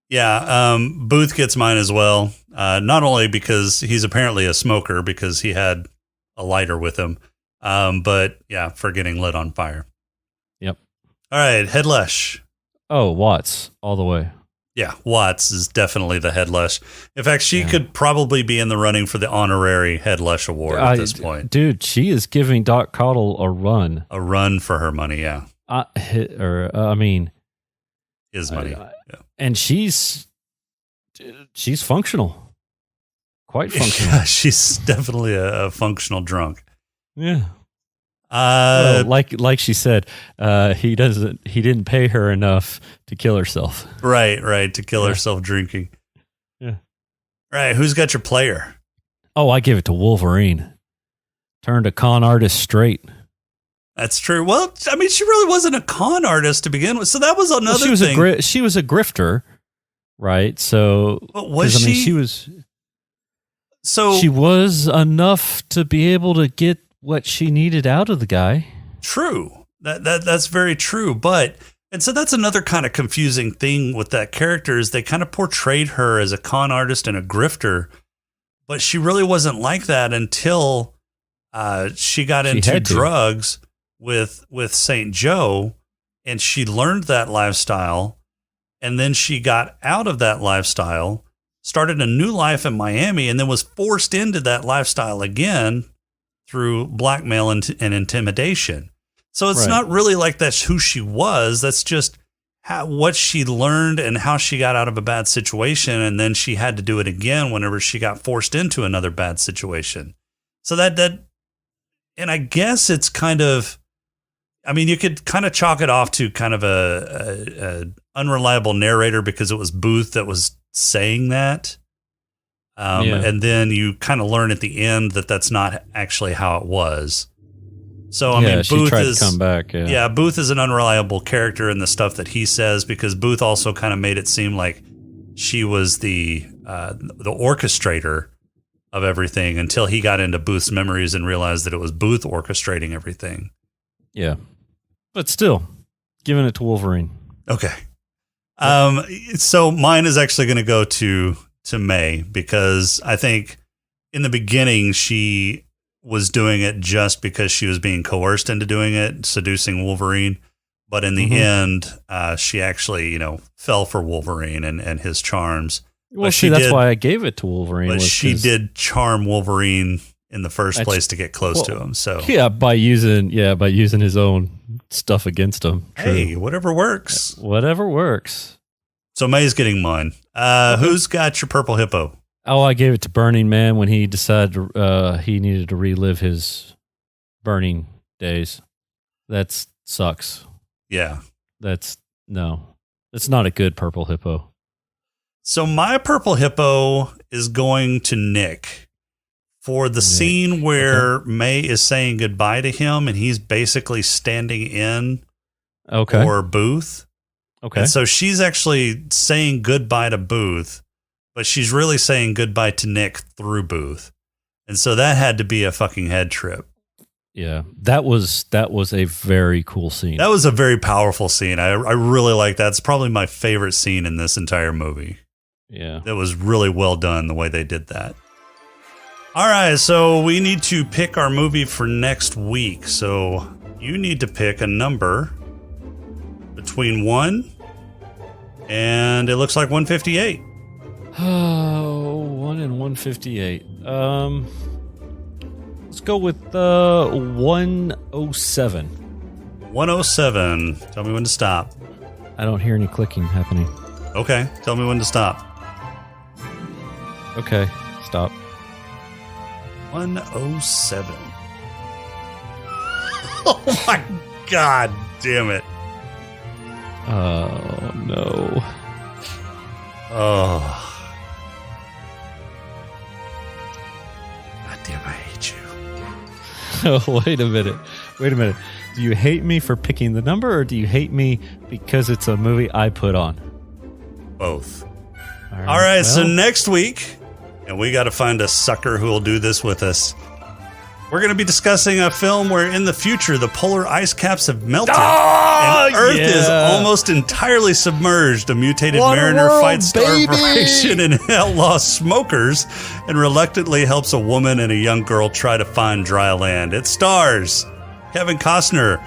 S4: Yeah, Booth gets mine as well. Not only because he's apparently a smoker because he had a lighter with him, but yeah, for getting lit on fire.
S5: Yep.
S4: All right, Headlesh.
S5: Oh, Watts, all the way.
S4: Yeah, Watts is definitely the Headlesh. In fact, she could probably be in the running for the honorary Headlesh award at this point.
S5: Dude, she is giving Doc Cottle a run.
S4: A run for her money, yeah. His money. Yeah.
S5: And she's functional. Quite functional.
S4: Yeah, she's definitely a functional drunk.
S5: Yeah. Well, like she said, he didn't pay her enough to kill herself.
S4: Right, to kill herself drinking.
S5: Yeah.
S4: Right, who's got your player?
S5: Oh, I give it to Wolverine. Turned a con artist straight.
S4: That's true. Well, I mean, she really wasn't a con artist to begin with, so that was another thing.
S5: She was a grifter, right? So,
S4: but was she?
S5: I mean, she was.
S4: So
S5: she was enough to be able to get what she needed out of the guy.
S4: True. That's very true. And so that's another kind of confusing thing with that character is they kind of portrayed her as a con artist and a grifter, but she really wasn't like that until she got into drugs with St. Joe, and she learned that lifestyle, and then she got out of that lifestyle, started a new life in Miami, and then was forced into that lifestyle again through blackmail and intimidation. So it's not really like that's who she was. That's just what she learned and how she got out of a bad situation. And then she had to do it again whenever she got forced into another bad situation. So that, and I guess it's kind of, I mean, you could kind of chalk it off to kind of a unreliable narrator because it was Booth that was saying that. And then you kind of learn at the end that that's not actually how it was. So, I mean, Booth
S5: tried to come back. Yeah.
S4: Booth is an unreliable character in the stuff that he says because Booth also kind of made it seem like she was the orchestrator of everything until he got into Booth's memories and realized that it was Booth orchestrating everything.
S5: Yeah. But still, giving it to Wolverine.
S4: Okay. So mine is actually going to go to May because I think in the beginning she was doing it just because she was being coerced into doing it, seducing Wolverine. But in the end, she actually, fell for Wolverine and his charms.
S5: Well, that's why I gave it to Wolverine.
S4: But she did charm Wolverine in the first place to get close to him. So
S5: by using his own stuff against him. True.
S4: Hey, whatever works.
S5: Whatever works.
S4: So May's getting mine. Who's got your purple hippo?
S5: Oh, I gave it to Burning Man when he decided he needed to relive his burning days. That sucks.
S4: Yeah.
S5: That's not a good purple hippo.
S4: So my purple hippo is going to Nick for the scene where May is saying goodbye to him and he's basically standing in for Booth.
S5: Okay.
S4: And so she's actually saying goodbye to Booth, but she's really saying goodbye to Nick through Booth. And so that had to be a fucking head trip.
S5: Yeah, that was a very cool scene.
S4: That was a very powerful scene. I really like that. It's probably my favorite scene in this entire movie.
S5: Yeah.
S4: It was really well done the way they did that. All right, so we need to pick our movie for next week. So you need to pick a number between 1 and it looks like 158.
S5: Oh, 1 and 158. Let's go with 107.
S4: 107. Tell me when to stop.
S5: I don't hear any clicking happening.
S4: Okay, tell me when to stop.
S5: Okay, stop.
S4: 107. Oh my God damn it.
S5: Oh, no.
S4: Oh.
S5: Wait a minute. Do you hate me for picking the number, or do you hate me because it's a movie I put on?
S4: Both. All right, so next week, and we got to find a sucker who will do this with us. We're going to be discussing a film where in the future the polar ice caps have melted and Earth is almost entirely submerged. A mutated mariner fights starvation and outlaws smokers and reluctantly helps a woman and a young girl try to find dry land. It stars Kevin Costner,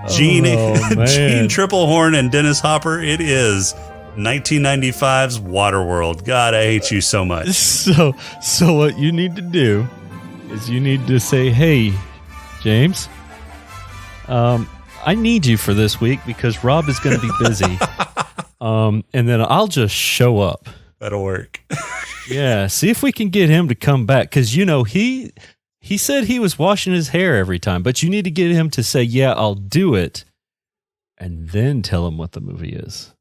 S4: Gene Triplehorn, and Dennis Hopper. It is 1995's Waterworld. God, I hate you so much.
S5: So what you need to do is you need to say, hey, James, I need you for this week because Rob is going to be busy. And then I'll just show up.
S4: That'll work.
S5: Yeah, see if we can get him to come back. Because, he said he was washing his hair every time, but you need to get him to say, yeah, I'll do it. And then tell him what the movie is.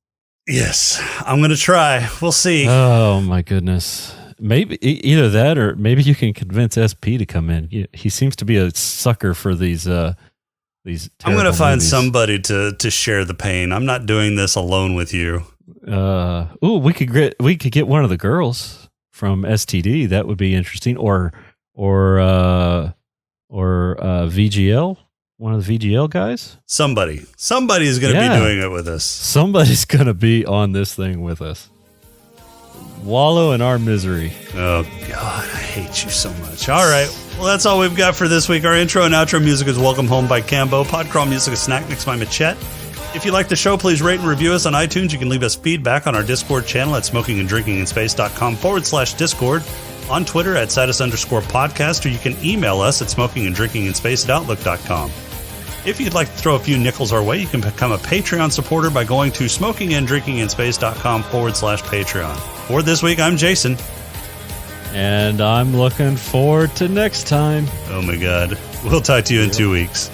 S4: Yes, I'm going to try. We'll see.
S5: Oh, my goodness. Maybe either that, or maybe you can convince SP to come in. He seems to be a sucker for these. I'm
S4: going to find somebody to share the pain. I'm not doing this alone with you.
S5: We could get one of the girls from STD. That would be interesting. Or VGL, one of the VGL guys. Somebody's going to be doing it with us. Somebody's going to be on this thing with us. Wallow in our misery. Oh, God, I hate you so much. All right. Well, that's all we've got for this week. Our intro and outro music is Welcome Home by Cambo. Podcrawl music is Snack Mix by Machette. If you like the show, please rate and review us on iTunes. You can leave us feedback on our Discord channel at smokinganddrinkinginspace.com/Discord. On Twitter at @status_podcast, or you can email us at smokinganddrinkinginspace@outlook.com. If you'd like to throw a few nickels our way, you can become a Patreon supporter by going to smokinganddrinkinginspace.com/Patreon. For this week, I'm Jason. And I'm looking forward to next time. Oh my God. We'll talk to you in 2 weeks.